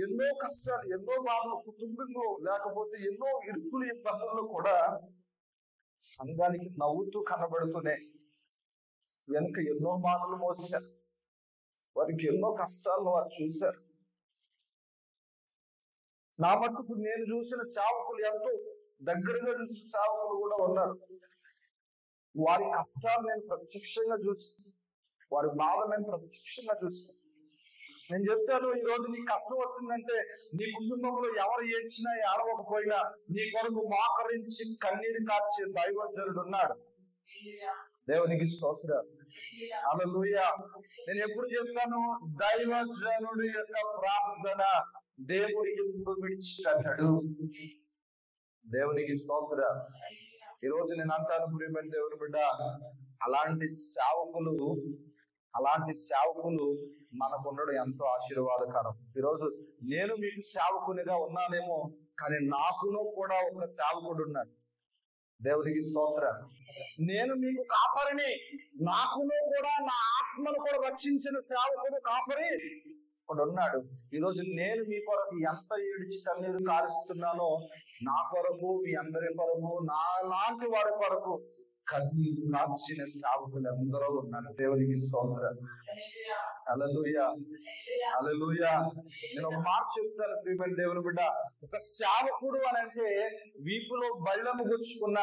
ఎన్నో కష్టాలు, ఎన్నో బాధలు, కుటుంబంలో లేకపోతే ఎన్నో ఇరుకులు, ఇబ్బందుల్లో కూడా సంఘానికి నవ్వుతూ కనబడుతూనే వెనుక ఎన్నో మాటలు మోసారు, వారికి ఎన్నో కష్టాలను వారు చూశారు. నా మట్టుకు నేను చూసిన సేవకులు, ఎంతో దగ్గరగా చూసిన సేవకులు కూడా ఉన్నారు. వారి కష్టాలు నేను ప్రత్యక్షంగా చూసి, వారి బాధ నేను ప్రత్యక్షంగా చూసి. నేను చెప్తాను, ఈ రోజు నీ కష్టం వచ్చిందంటే నీ కుటుంబంలో ఎవరు ఏడ్చినా ఏడవకపోయినా నీ కొరకు మోకరించి కన్నీరు కార్చే దైవజనుడు ఉన్నాడు. దేవునికి స్తోత్రం. హల్లెలూయా. నేను ఎప్పుడు చెప్తాను, దైవజనుడి యొక్క ప్రార్థన దేవుడి ఎప్పుడు విడిచిపెట్టడు. దేవునికి స్తోత్రం. ఈ రోజు నేను అంటాను, ప్రియమైన దేవుని బిడ్డ, అలాంటి సేవకులు మనకు ఉండడం ఎంతో ఆశీర్వాదకరం. ఈరోజు నేను మీకు సేవకునిగా ఉన్నానేమో, కానీ నాకును కూడా ఒక సేవకుడు ఉన్నాడు. దేవునికి స్తోత్రం. నేను మీకు కాపరిని, నాకును కూడా నా ఆత్మను కూడా రక్షించిన సేవకుడు కాపరి ఒకడు ఉన్నాడు. ఈరోజు నేను మీ కొరకు ఎంత ఏడిచి కన్నీరు కారుస్తున్నానో, నా కొరకు, మీ అందరి కొరకు, నా లాంటి వారి కొరకు కన్నీరు కార్చిన సేవకులు అందరూ ఉన్నారు. దేవునికి స్తోత్రం. హల్లెలూయా, హల్లెలూయా. నేను ఒక మాట చెప్తాను, ప్రియమైన దేవుని బిడ్డ, ఒక సేవకుడు అని అంటే వీపులో బళ్ళము గుచ్చుకున్న,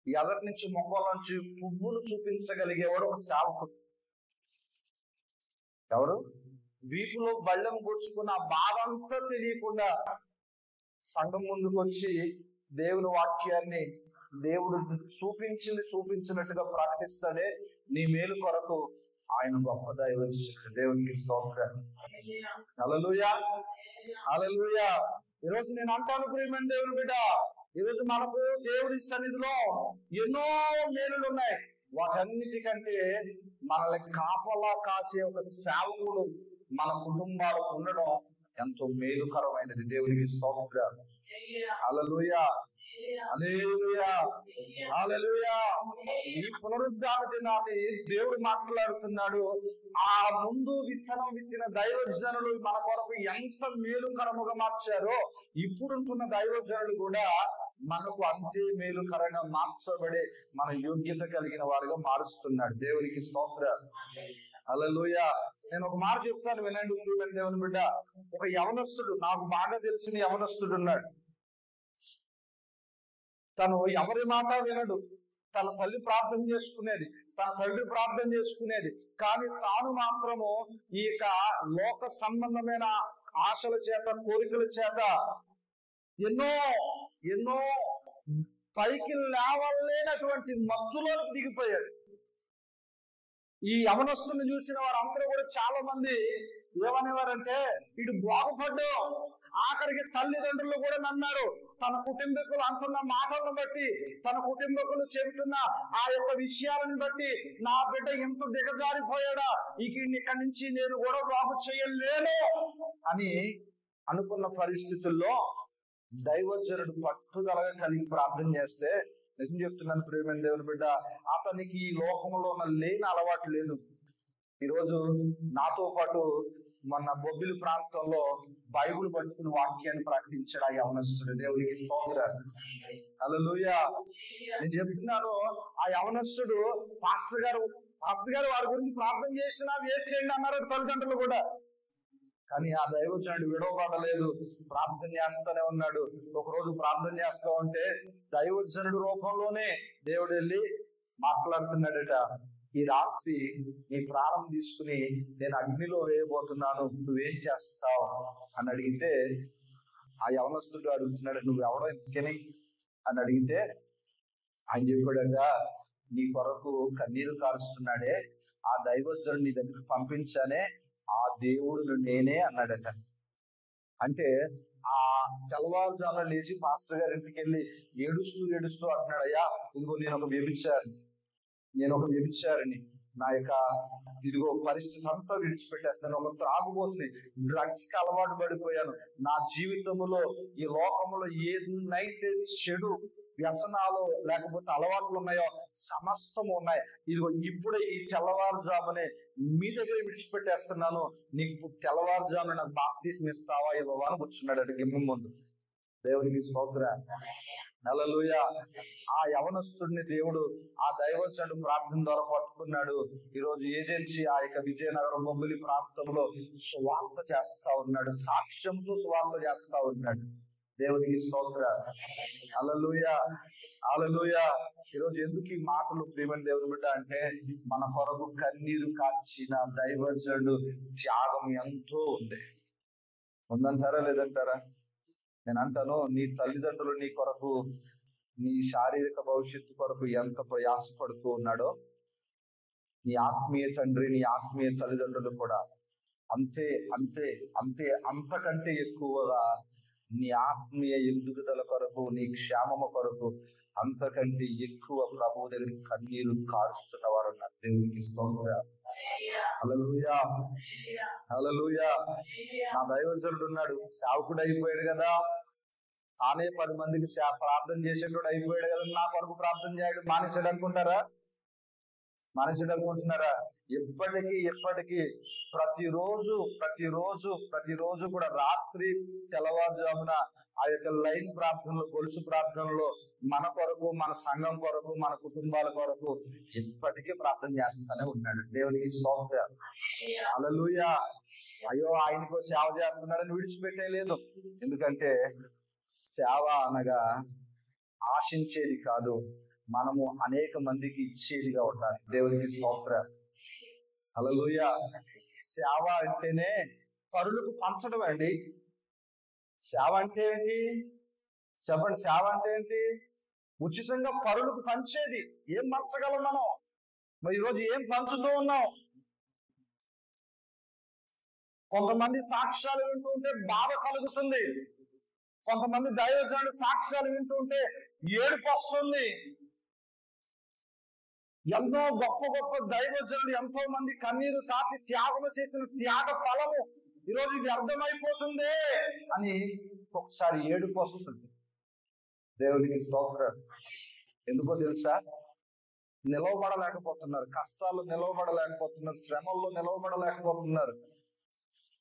ఎదటి నుంచి మొక్కల నుంచి పువ్వును చూపించగలిగేవాడు ఒక సేవకుడు. ఎవరు? వీపులో బళ్ళెం కూర్చుకున్న బాధ అంతా తెలియకుండా సంఘం ముందుకు వచ్చి దేవుని వాక్యాన్ని దేవుడు చూపించినట్టుగా ప్రకటిస్తాడే, నీ మేలు కొరకు ఆయన గొప్ప దైవజనుడు. దేవునికి స్తోత్రం. హల్లెలూయా, హల్లెలూయా. ఈరోజు నేను అంటాను, ప్రియమైన దేవుని బిడ్డ, ఈరోజు మనకు దేవుని సన్నిధిలో ఎన్నో మేలులు ఉన్నాయి. వాటన్నిటికంటే మనల్ని కాపలా కాసే ఒక సేవకుడు మన కుటుంబాలకు ఉండడం ఎంతో మేలుకరమైనది. దేవునికి స్తోత్రం. హల్లెలూయా, హల్లెలూయా, హల్లెలూయా. ఈ పునరుద్ధాన దినాన్ని దేవుడు మాట్లాడుతున్నాడు. ఆ ముందు విత్తనం విత్తిన దైవజనులు మన కొరకు ఎంత మేలుకరముగా మార్చారో, ఇప్పుడుంటున్న దైవజనులు కూడా మనకు అంతే మేలుకరంగా మార్చబడే మన యోగ్యత కలిగిన వారుగా మారుస్తున్నాడు. దేవునికి స్తోత్రం. హల్లెలూయా. నేను ఒక మాట చెప్తాను, వినండి దేవుని బిడ్డ. ఒక యవనస్తుడు, నాకు బాగా తెలిసిన యవనస్తుడు ఉన్నాడు. తను ఎవరి మాట వినడు. తన తల్లి ప్రార్థన చేసుకునేది, తన తండ్రి ప్రార్థన చేసుకునేది, కానీ తాను మాత్రము ఈ లోక సంబంధమైన ఆశల చేత, కోరికల చేత ఎన్నో ఎన్నో పైకి లేవలేనటువంటి మత్తులోకి దిగిపోయాడు. ఈ యవనస్తుని చూసిన వారందరూ కూడా చాలా మంది ఏమనేవారంటే, వీడు బాగుపడ్డు. ఆఖరికి తల్లిదండ్రులు కూడా నన్నారు. తన కుటుంబీకులు అంటున్న మాటలను బట్టి, తన కుటుంబీకులు చెబుతున్న ఆ యొక్క విషయాలను బట్టి, నా బిడ్డ ఎంత దిగజారిపోయాడా, ఇక్కడి నుంచి నేను కూడా బాగు చేయలేను అని అనుకున్న పరిస్థితుల్లో దైవజనుడు పట్టుదలగా కలిగి ప్రార్థన చేస్తే, నిజం చెప్తున్నాను ప్రియమైన దేవుని బిడ్డ, అతనికి ఈ లోకంలో లేని అలవాటు లేదు. ఈరోజు నాతో పాటు మన బొబ్బిలి ప్రాంతంలో బైబిల్ పట్టుకుని వాక్యాన్ని ప్రకటించాడు ఆ యవనస్తుడు. దేవునికి స్తోత్రం. హల్లెలూయా. నేను చెప్తున్నాను, ఆ యవనస్తుడు పాస్టర్ గారు వారి గురించి ప్రార్థన చేసినా వేస్ట్ చేయండి అన్నారు తల్లిదండ్రులు కూడా. కానీ ఆ దైవజనుడు విడవబడలేదు, ప్రార్థన చేస్తూనే ఉన్నాడు. ఒకరోజు ప్రార్థన చేస్తా ఉంటే దైవజనుడు రూపంలోనే దేవుడు వెళ్ళి మాట్లాడుతున్నాడట. ఈ రాత్రి నీ ప్రాణం తీసుకుని నేను అగ్నిలో వేయబోతున్నాను, నువ్వేం చేస్తావు అని అడిగితే, ఆ యవనస్తుడు అడుగుతున్నాడు, నువ్వు ఎవడో ఇంతకని అని అడిగితే ఆయన చెప్పాడట, నీ కొరకు కన్నీరు కారుస్తున్నాడే ఆ దైవజనుడు నీ దగ్గరికి పంపించానే, ఆ దేవుడు నేనే అన్నాడట. అంటే ఆ తెల్లవారుజామున లేచి పాస్టర్ గారి ఇంటికి వెళ్ళి ఏడుస్తూ అంటున్నాడు, అయ్యా ఇదిగో నేను ఒక వ్యభిచారిని, నా యొక్క ఇదిగో పరిస్థితి అంతా విడిచిపెట్టేస్తాను, ఒక త్రాగుబోతుని, డ్రగ్స్ కి అలవాటు పడిపోయాను, నా జీవితంలో ఈ లోకంలో ఏదైతే చెడు వ్యసనాలు లేకపోతే అలవాట్లు ఉన్నాయో సమస్తము ఉన్నాయి, ఇదిగో ఇప్పుడే ఈ తెల్లవారుజామునే మీ దగ్గర విడిచిపెట్టేస్తున్నాను, నీకు తెల్లవారుజామున నాకు బాప్తిస్మం ఇస్తావా ఇవ్వవా అని కూర్చున్నాడు గిమ్మం ముందు. దేవునికి స్తోత్రం. హల్లెలూయా. ఆ యవనస్తుడిని దేవుడు ఆ దైవజనుడు ప్రార్థన ద్వారా పట్టుకున్నాడు. ఈరోజు ఏజెన్సీ ఆ యొక్క విజయనగరం బొబ్బిలి ప్రాంతంలో సువార్త చేస్తా ఉన్నాడు, సాక్ష్యంతో సువార్త చేస్తా ఉన్నాడు. దేవునికి స్తోత్రం. హల్లెలూయా, హల్లెలూయా. ఈరోజు ఎందుకు ఈ మాటలు ప్రియమైన దేవుని బిడ్డ అంటే, మన కొరకు కన్నీరు కాచిన దైవజనుడు త్యాగం ఎంతో ఉందంటారా లేదంటారా? నేను అంటాను, నీ తల్లిదండ్రులు నీ కొరకు, నీ శారీరక భవిష్యత్తు కొరకు ఎంత ప్రయాసపడుతూ ఉన్నాడో, నీ ఆత్మీయ తండ్రి, నీ ఆత్మీయ తల్లిదండ్రులు కూడా అంతే అంతే అంతే అంతకంటే ఎక్కువగా నీ ఆత్మీయ ఎదుగుదల కొరకు, నీ క్షేమము కొరకు అంతకంటే ఎక్కువ ప్రభు దగ్గరికి కన్నీరు కారుస్తున్న వారు నా దేవునికి స్తోత్రం. హల్లెలూయా, హల్లెలూయా. నా దైవజనుడు ఉన్నాడు, సేవకుడు అయిపోయాడు కదా, తానే 10 మందికి ప్రార్థన చేసేటోడు అయిపోయాడు కదా, నా కొరకు ప్రార్థన చేయడు మానేసాడు అనుకుంటారా? మానేసాడు అనుకుంటున్నారా? ఎప్పటికీ ప్రతిరోజు ప్రతిరోజు ప్రతిరోజు కూడా రాత్రి తెల్లవారుజామున ఆ యొక్క లైన్ ప్రార్థనలు, గొలుసు ప్రార్థనలో మన కొరకు, మన సంఘం కొరకు, మన కుటుంబాల కొరకు ఎప్పటికీ ప్రార్థన చేస్తానే ఉన్నాడు. దేవునికి స్తోత్రం. హల్లెలూయా. అయ్యో ఆయనకు సేవ చేస్తున్నాడని విడిచిపెట్టేలేదు. ఎందుకంటే సేవ అనగా ఆశించేది కాదు, మనము అనేక మందికి ఇచ్చేదిగా ఉండాలి. దేవునికి స్తోత్రం. హల్లెలూయా. సేవ అంటేనే పరులకు పంచడం అండి. సేవ అంటే ఏంటి చెప్పండి? సేవ అంటే ఏంటి? ఉచితంగా పరులకు పంచేది. ఏం పంచగలం మనం? మరి ఈరోజు ఏం పంచుతూ ఉన్నాం? కొంతమంది సాక్ష్యాలు వింటూ ఉంటే బాధ కలుగుతుంది, కొంతమంది దైవజనుడు సాక్ష్యాలు వింటూ ఉంటే ఏడుపు వస్తుంది. ఎంతో గొప్ప గొప్ప దైవజనులు ఎంతో మంది కన్నీరు కాచి త్యాగము చేసిన త్యాగ ఫలము ఈరోజు ఇది అర్థమైపోతుంది అని ఒకసారి ఏడుపు వస్తుంది. దేవునికి స్తోత్రం. ఎందుకో తెలుసా? నిలవబడలేకపోతున్నారు, కష్టాలు నిలవబడలేకపోతున్నారు, శ్రమల్లో నిలవబడలేకపోతున్నారు.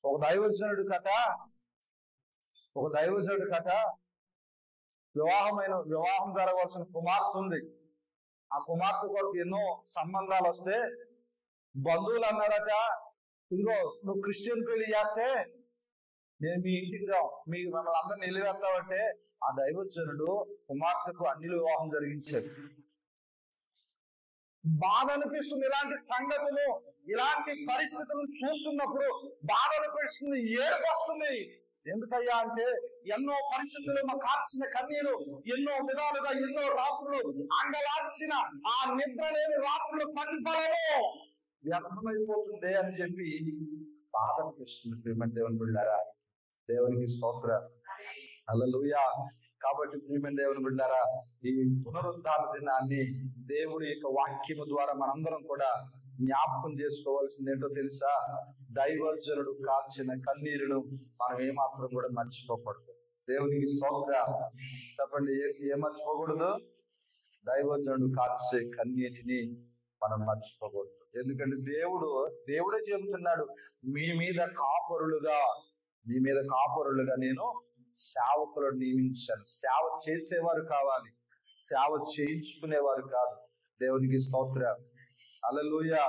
ఒక దైవజనుడు కట వివాహం జరగవలసిన కుమార్తె ఉంది. ఆ కుమార్తె కొరకు ఎన్నో సంబంధాలు వస్తే బంధువులు అన్నారట, ఇదిగో నువ్వు క్రిస్టియన్ పెళ్లి చేస్తే నేను మీ ఇంటికి మమ్మల్ని అందరిని నిలబెడతావంటే ఆ దైవజనుడు కుమార్తెకు అన్ని వివాహం జరిగించాడు. బాధ అనిపిస్తుంది ఇలాంటి సంగతులు, ఇలాంటి పరిస్థితులను చూస్తున్నప్పుడు బాధ అనిపిస్తుంది, ఏడుపు వస్తుంది. ఎందుకయ్యా అంటే ఎన్నో పరిస్థితులను కాల్చిన కన్నీరు, ఎన్నో విధాలుగా ఎన్నో రాత్రులు అంగలాల్సిన ఆ నిద్ర లేని రాత్రులు ప్రతిఫలము వ్యర్థమైపోతుంది అని చెప్పి బాధ అనిపిస్తుంది. ప్రియమైన దేవుని బిడ్డలారా, దేవునికి స్తోత్రం. హల్లెలూయా. కాబట్టి ప్రియమైన దేవుని బిడ్డలారా, ఈ పునరుద్ధాన దినాన్ని దేవుడి యొక్క వాక్యము ద్వారా మనందరం కూడా జ్ఞాపకం చేసుకోవాల్సింది ఏంటో తెలుసా? దైవజనుడు కాల్చిన కన్నీరును మనం ఏమాత్రం కూడా మర్చిపోకూడదు. దేవునికి స్తోత్రం. చెప్పండి, ఏం మర్చిపోకూడదు? దైవజనుడు కాల్చే కన్నీటిని మనం మర్చిపోకూడదు. ఎందుకంటే దేవుడే చెబుతున్నాడు, మీ మీద కాపరులుగా నేను సేవకులను నియమించాను. సేవ చేసేవారు కావాలి, సేవ చేయించుకునేవారు కాదు. దేవునికి స్తోత్రం. హల్లెలూయా,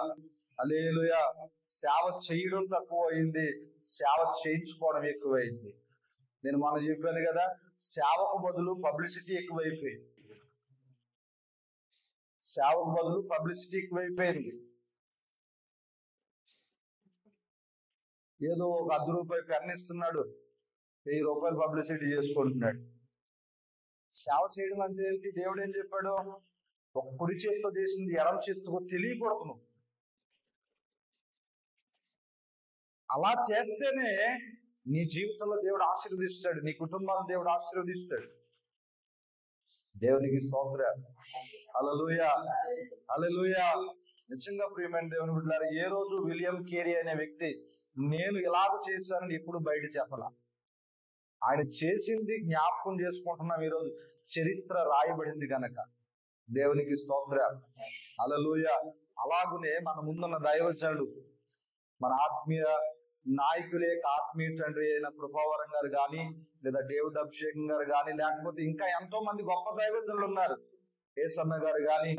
హల్లెలూయా. సేవ చేయడం తక్కువ అయింది, సేవ చేయించుకోవడం ఎక్కువైంది. నేను మనం చెప్పాను కదా, సేవకు బదులు పబ్లిసిటీ ఎక్కువైపోయింది. సేవకు బదులు పబ్లిసిటీ ఎక్కువైపోయింది. ఏదో ఒక 10 రూపాయలు కన్నిస్తున్నాడు, 1000 రూపాయలు పబ్లిసిటీ చేసుకుంటున్నాడు. సేవ చేయడం అంటే ఏంటి? దేవుడు ఏం చెప్పాడు? ఒక కుడి చేతితో చేసింది ఎడమ చేతితో తెలియకూడదు. అలా చేస్తేనే నీ జీవితంలో దేవుడు ఆశీర్వదిస్తాడు, నీ కుటుంబాన్ని దేవుడు ఆశీర్వదిస్తాడు. దేవునికి స్తోత్రం. హల్లెలూయా, హల్లెలూయా. నిజంగా ప్రియమైన దేవుని బిడ్డలారా, ఏ రోజు విలియం కేరీ అనే వ్యక్తి నేను ఇలాగ చేశానని ఎప్పుడు బయట చెప్పాల. ఆయన చేసింది జ్ఞాపకం చేసుకుంటున్నాం ఈరోజు, చరిత్ర రాయబడింది గనక. దేవునికి స్తోత్రం. హల్లెలూయా. అలాగునే మన ముందున్న దైవజనుడు, మన ఆత్మీయ నాయకుల యొక్క ఆత్మీయ తండ్రి అయిన కృపావరం గారు కానీ, లేదా డేవిడ్ అభిషేకం గారు కానీ, లేకపోతే ఇంకా ఎంతో మంది గొప్ప దైవజనులు ఉన్నారు, ఏసన్న గారు కానీ,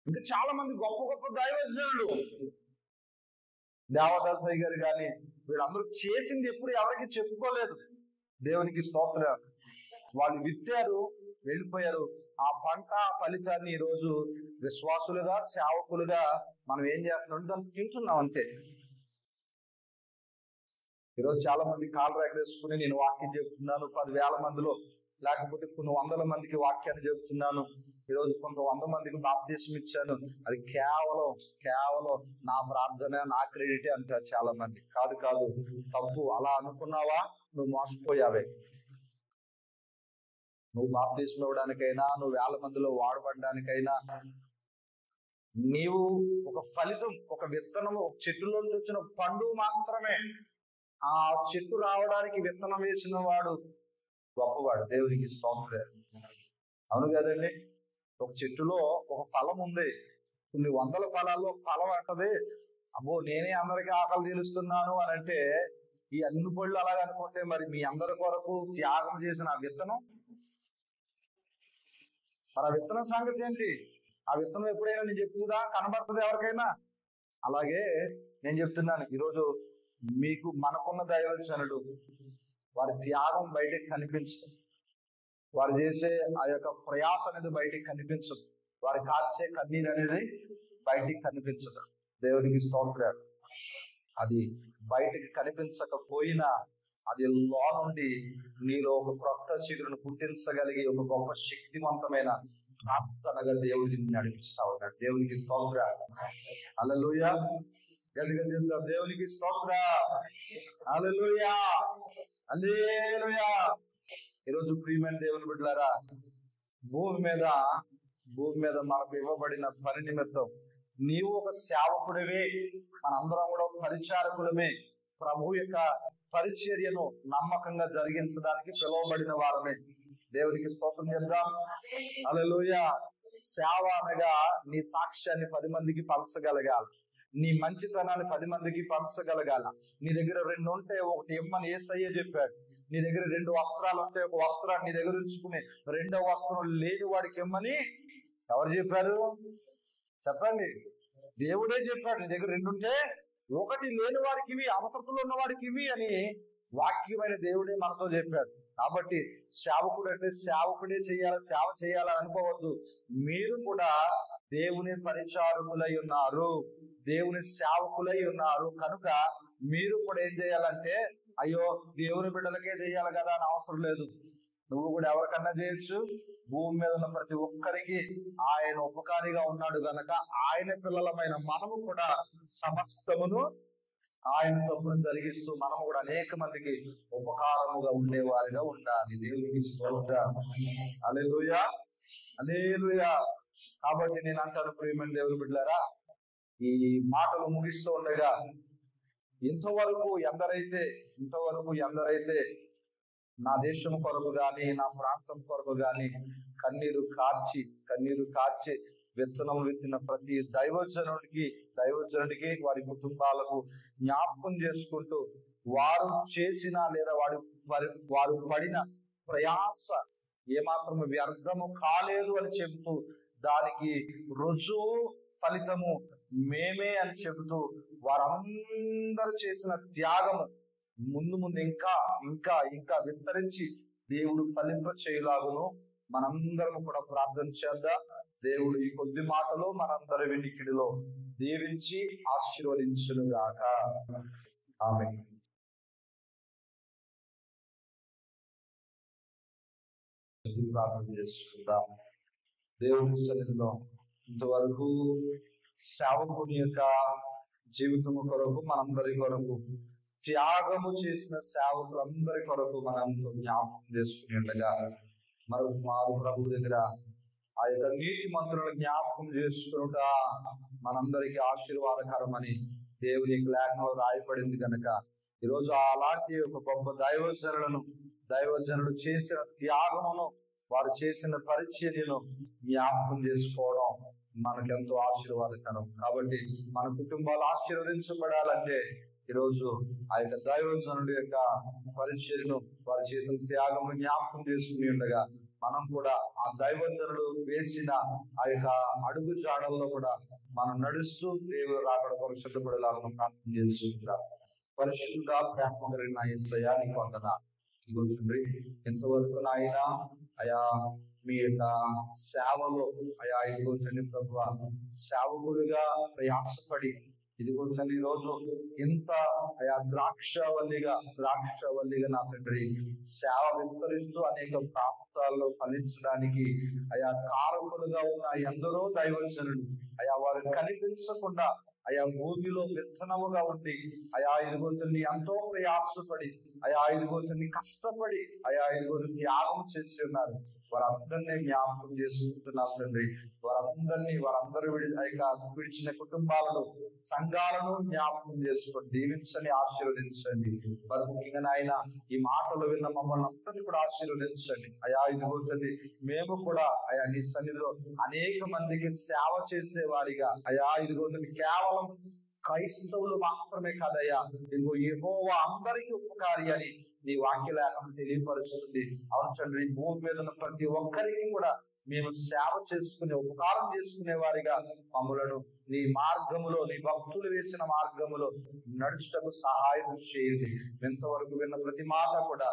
ఇంకా చాలా మంది గొప్ప గొప్ప దైవజనులు, దేవదాసయ్య గారు కానీ, వీళ్ళందరూ చేసింది ఎప్పుడు ఎవరికి చెప్పుకోలేదు. దేవునికి స్తోత్రం. వాళ్ళు విత్తారు, వెళ్ళిపోయారు. ఆ పంట ఫలితాన్ని ఈరోజు విశ్వాసులుగా, సేవకులుగా మనం ఏం చేస్తున్నాం, దాన్ని తింటున్నాం అంతే. ఈరోజు చాలా మంది కాళ్ళు ఎగరేసుకుని నేను వాక్యం చెబుతున్నాను 10,000 మందిలో, లేకపోతే కొన్ని వందల మందికి వాక్యాన్ని చెబుతున్నాను, ఈరోజు కొంత 100 మందికి బాప్తిసం ఇచ్చాను, అది కేవలం నా ప్రార్థన, నా క్రెడిటే అంటారు చాలా మంది. కాదు, తప్పు. అలా అనుకున్నావా, నువ్వు మోసపోయావే. నువ్వు బాప్తిసం ఇవ్వడానికైనా, నువ్వు 1000 మందిలో వాడబడడానికైనా, నీవు ఒక ఫలితం, ఒక విత్తనము, ఒక చెట్టులోంచి వచ్చిన పండు మాత్రమే. ఆ చెట్టు రావడానికి విత్తనం వేసిన వాడు గొప్పవాడు. దేవునికి స్తోత్రం. అవును కదండి. ఒక చెట్టులో ఒక ఫలం ఉంది, కొన్ని వందల ఫలాల్లో ఒక ఫలం అంటది, అబ్బో నేనే అందరికీ ఆకలి తీరుస్తున్నాను అని అంటే, ఈ అన్ని పళ్ళు అలాగ అనుకుంటే మరి మీ అందరి కొరకు త్యాగం చేసిన ఆ విత్తనం, మరి ఆ విత్తనం సంగతి ఏంటి? ఆ విత్తనం ఎప్పుడైనా నేను చెప్తుందా, కనబడుతుంది ఎవరికైనా? అలాగే నేను చెప్తున్నాను, ఈరోజు మీకు మనకున్న దైవజనుడు, వారి త్యాగం బయటికి కనిపించదు, వారు చేసే ఆ యొక్క ప్రయాస అనేది బయటికి కనిపించదు, వారి కాల్చే కన్నీరు అనేది బయటికి కనిపించదు. దేవునికి స్తోత్రాలు. అది బయటికి కనిపించకపోయినా అది నుండి నీలో ఒక క్రొత్త చిగురును పుట్టించగలిగి ఒక గొప్ప శక్తివంతమైన ప్రార్థనగా దేవుడిని నడిపిస్తా ఉన్నాడు. దేవునికి స్తోత్రాలు. హల్లెలూయా. గట్టిగా చెప్తాం, దేవునికి స్తోత్రం. హల్లెలూయా, హల్లెలూయా. ఈరోజు ప్రియమైన దేవుని బిడ్డలారా, భూమి మీద మనకు ఇవ్వబడిన పని నిమిత్తం నీవు ఒక సేవకుడివే, మనందరం కూడా పరిచారకులమే. ప్రభు యొక్క పరిచర్యను నమ్మకంగా జరిగించడానికి పిలువబడిన వారమే. దేవునికి స్తోత్రం చెప్దాం. హల్లెలూయా. సేవ అనగా నీ సాక్ష్యాన్ని 10 మందికి పంచగలగాలి, నీ మంచితనాన్ని 10 మందికి పంచగలగాల. నీ దగ్గర 2 ఉంటే ఒకటి ఇమ్మని యేసయ్య చెప్పాడు. నీ దగ్గర 2 వస్త్రాలు ఉంటే ఒక వస్త్రాన్ని నీ దగ్గర ఉంచుకుని 2వ వస్త్రం లేని వాడికి ఇమ్మని ఎవరు చెప్పారు? చెప్పండి. దేవుడే చెప్పాడు. నీ దగ్గర 2 ఉంటే ఒకటి లేని వాడికి ఇవి, అవసరతలో ఉన్న వాడికి ఇవి అని వాక్యమైన దేవుడే మనతో చెప్పాడు. కాబట్టి సేవకుడు అంటే సేవకుడే చేయాలి, సేవ చేయాలని అనుకోవద్దు. మీరు కూడా దేవుని పరిచారకులై ఉన్నారు, దేవుని సేవకులై ఉన్నారు. కనుక మీరు కూడా ఏం చేయాలంటే, అయ్యో దేవుని బిడ్డలకే చేయాలి కదా అని అవసరం లేదు. నువ్వు కూడా ఎవరికన్నా చేయొచ్చు. భూమి మీద ఉన్న ప్రతి ఒక్కరికి ఆయన ఉపకారిగా ఉన్నాడు గనక ఆయన పిల్లలమైన మనము కూడా సమస్తమును ఆయన చొప్పున జరిగిస్తూ మనము కూడా అనేక మందికి ఉపకారముగా ఉండేవారిగా ఉండాలి. దేవునికి స్తోత్రం. హల్లెలూయా, హల్లెలూయా. కాబట్టి నేను అంటాను, ప్రియమైన దేవుని బిడ్డలారా, ఈ మాటలు ముగిస్తూ ఉండగా ఇంతవరకు ఎందరైతే నా దేశం కొరకు గాని, నా ప్రాంతం కొరకు గాని కన్నీరు కార్చి విత్తనం విత్తిన ప్రతి దైవజనుడికి వారి కుటుంబాలకు జ్ఞాపకం చేసుకుంటూ, వారు చేసిన లేదా వారు పడిన ప్రయాస ఏమాత్రం వ్యర్థము కాలేదు అని చెబుతూ, దానికి రుజువు ఫలితము మేమే అని చెబుతూ, వారందరూ చేసిన త్యాగము ముందు ఇంకా విస్తరించి దేవుడు ఫలింప చేయలాగును మనందరం కూడా ప్రార్థన చేద్దాం. దేవుడు ఈ కొద్ది మాటలు మనందరి వినికిడిలో దీవించి ఆశీర్వదించునుగాక. ఆమేన్. ప్రార్థన చేసుకుందాం. దేవుని సన్నిధిలో ఇంతవరకు సేవకుని యొక్క జీవితము కొరకు, మనందరి కొరకు త్యాగము చేసిన సేవకులందరి కొరకు మనం జ్ఞాపకం చేసుకుని ఉండగా మారు ప్రభు దగ్గర ఆ యొక్క నీతి మంత్రులను జ్ఞాపకం చేసుకునుట మనందరికీ ఆశీర్వాదకరమని దేవుని లేఖనంలో రాయబడింది కనుక ఈరోజు అలాంటి ఒక గొప్ప దైవజనుడు చేసిన త్యాగమును, వారు చేసిన పరిచర్యను జ్ఞాపకం చేసుకోవడం మనకెంతో ఆశీర్వాదకరం. కాబట్టి మన కుటుంబాలు ఆశీర్వదించబడాలంటే ఈరోజు ఆ యొక్క దైవజనుడి యొక్క పరిచర్యను, వారు చేసిన త్యాగము జ్ఞాపకం చేసుకుని ఉండగా మనం కూడా ఆ దైవజనుడు వేసిన ఆ యొక్క అడుగు జాడల్లో కూడా మనం నడుస్తూ దేవుడు రాకడ కొరకు సిద్ధపడేలాగా ప్రార్థన చేస్తుంటాం. పరిశుద్ధ ప్రేమ కలిగిన యేసయ్యా నీకు వందనాలు. ఇదిగోండి ఇంతవరకు నాయన అయా మీ యొక్క సేవలో అయా ఇదిగోండి ప్రభువా సేవకుడిగా ప్రయాసపడి ఇదిగోండి ఈ రోజు ఇంత అయా ద్రాక్షవల్లిగా నా తండ్రి సేవ విస్తరిస్తూ అనేక ప్రాంతాల్లో ఫలించడానికి అయా కారకులుగా ఉన్న ఎందరో దైవజనులు అయా వారు కనిపించకుండా అయా భూమిలో విత్తనముగా ఉండి అయా ఇదిగోతుని ఎంతో ప్రయాసపడి అయా ఇదిగోతుని కష్టపడి అయా ఇదిగోని త్యాగం చేసి ఉన్నారు. వారందరినీ జ్ఞాపకం చేసుకుంటున్నాం తండ్రి. వారందరూ విడిచిన కుటుంబాలను, సంఘాలను జ్ఞాపకం చేసుకొని దీవించండి, ఆశీర్వదించండి. మరి ముఖ్యంగా నాయన ఈ మాటలు విన్న మమ్మల్ని అందరినీ కూడా ఆశీర్వదించండి. అయా ఇదిగోతుంది మేము కూడా అయా నీ సన్నిధిలో అనేక మందికి సేవ చేసేవారిగా అయా ఇదిగోతుంది కేవలం క్రైస్తవులు మాత్రమే కాదయ్యా ఇదిగో యెహోవా అందరికీ ఉపకారి అని నీ వాక్య లేఖనం తెలియపరుస్తుంది. అవును తండ్రి, భూమి మీద ఉన్న ప్రతి ఒక్కరికి కూడా మేము సేవ చేసుకునే, ఉపకారం చేసుకునే వారిగా మమ్మలను నీ మార్గములో, నీ భక్తులు వేసిన మార్గములో నడుచుటకు సహాయం చేయండి. ఎంతవరకు విన్న ప్రతి మాట కూడా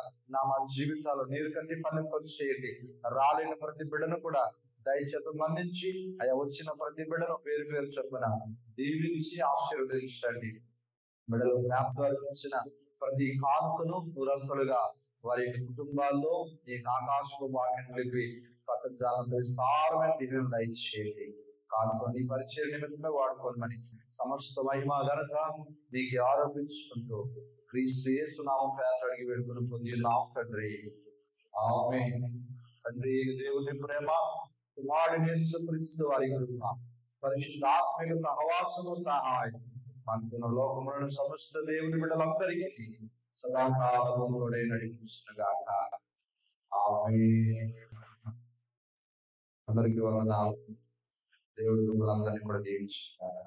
మా జీవితాల్లో నీరు కంటి ఫలింప చేయండి. రాలేని ప్రతి బిడ్డను కూడా దయచేత మన్నించి అయా వచ్చిన ప్రతి బిడ్డను పేరు పేరు చొప్పున దీవించి ఆశీర్వదించండి. బిడ్డలు జ్ఞాపకాలు ఇచ్చిన ప్రతి కానుకను నిరంతరులుగా వారి కుటుంబాల్లో ఈ ఆకాశపు వాక్యం కలిపి పట్టజాలంతో విస్తారమైన దీవెనలు దయచేయండి. కానుక నీ పరిచయ నిమిత్తమే వాడుకోమని సమస్త మహిమ ఘనత నీకు ఆరోపించుకుంటూ క్రీస్తు యేసు నామం పేరు అడిగి వేడుకొని పొందినాం తండ్రి. ఆమేన్. తండ్రి దేవుని ప్రేమ, కుమారుని యేసు క్రీస్తు వారి కృప, పరిశుద్ధాత్మిక సహవాసము సహాయం మనకున్న లోకములను సమస్త దేవుని బిడ్డలందరికీ సదాకాలము తోడై నడిపించుగాక. ఆమేన్. అందరికీ వందనాలు. దేవుడి మిమ్మల్ని అందరినీ కూడా దీవించుగాక.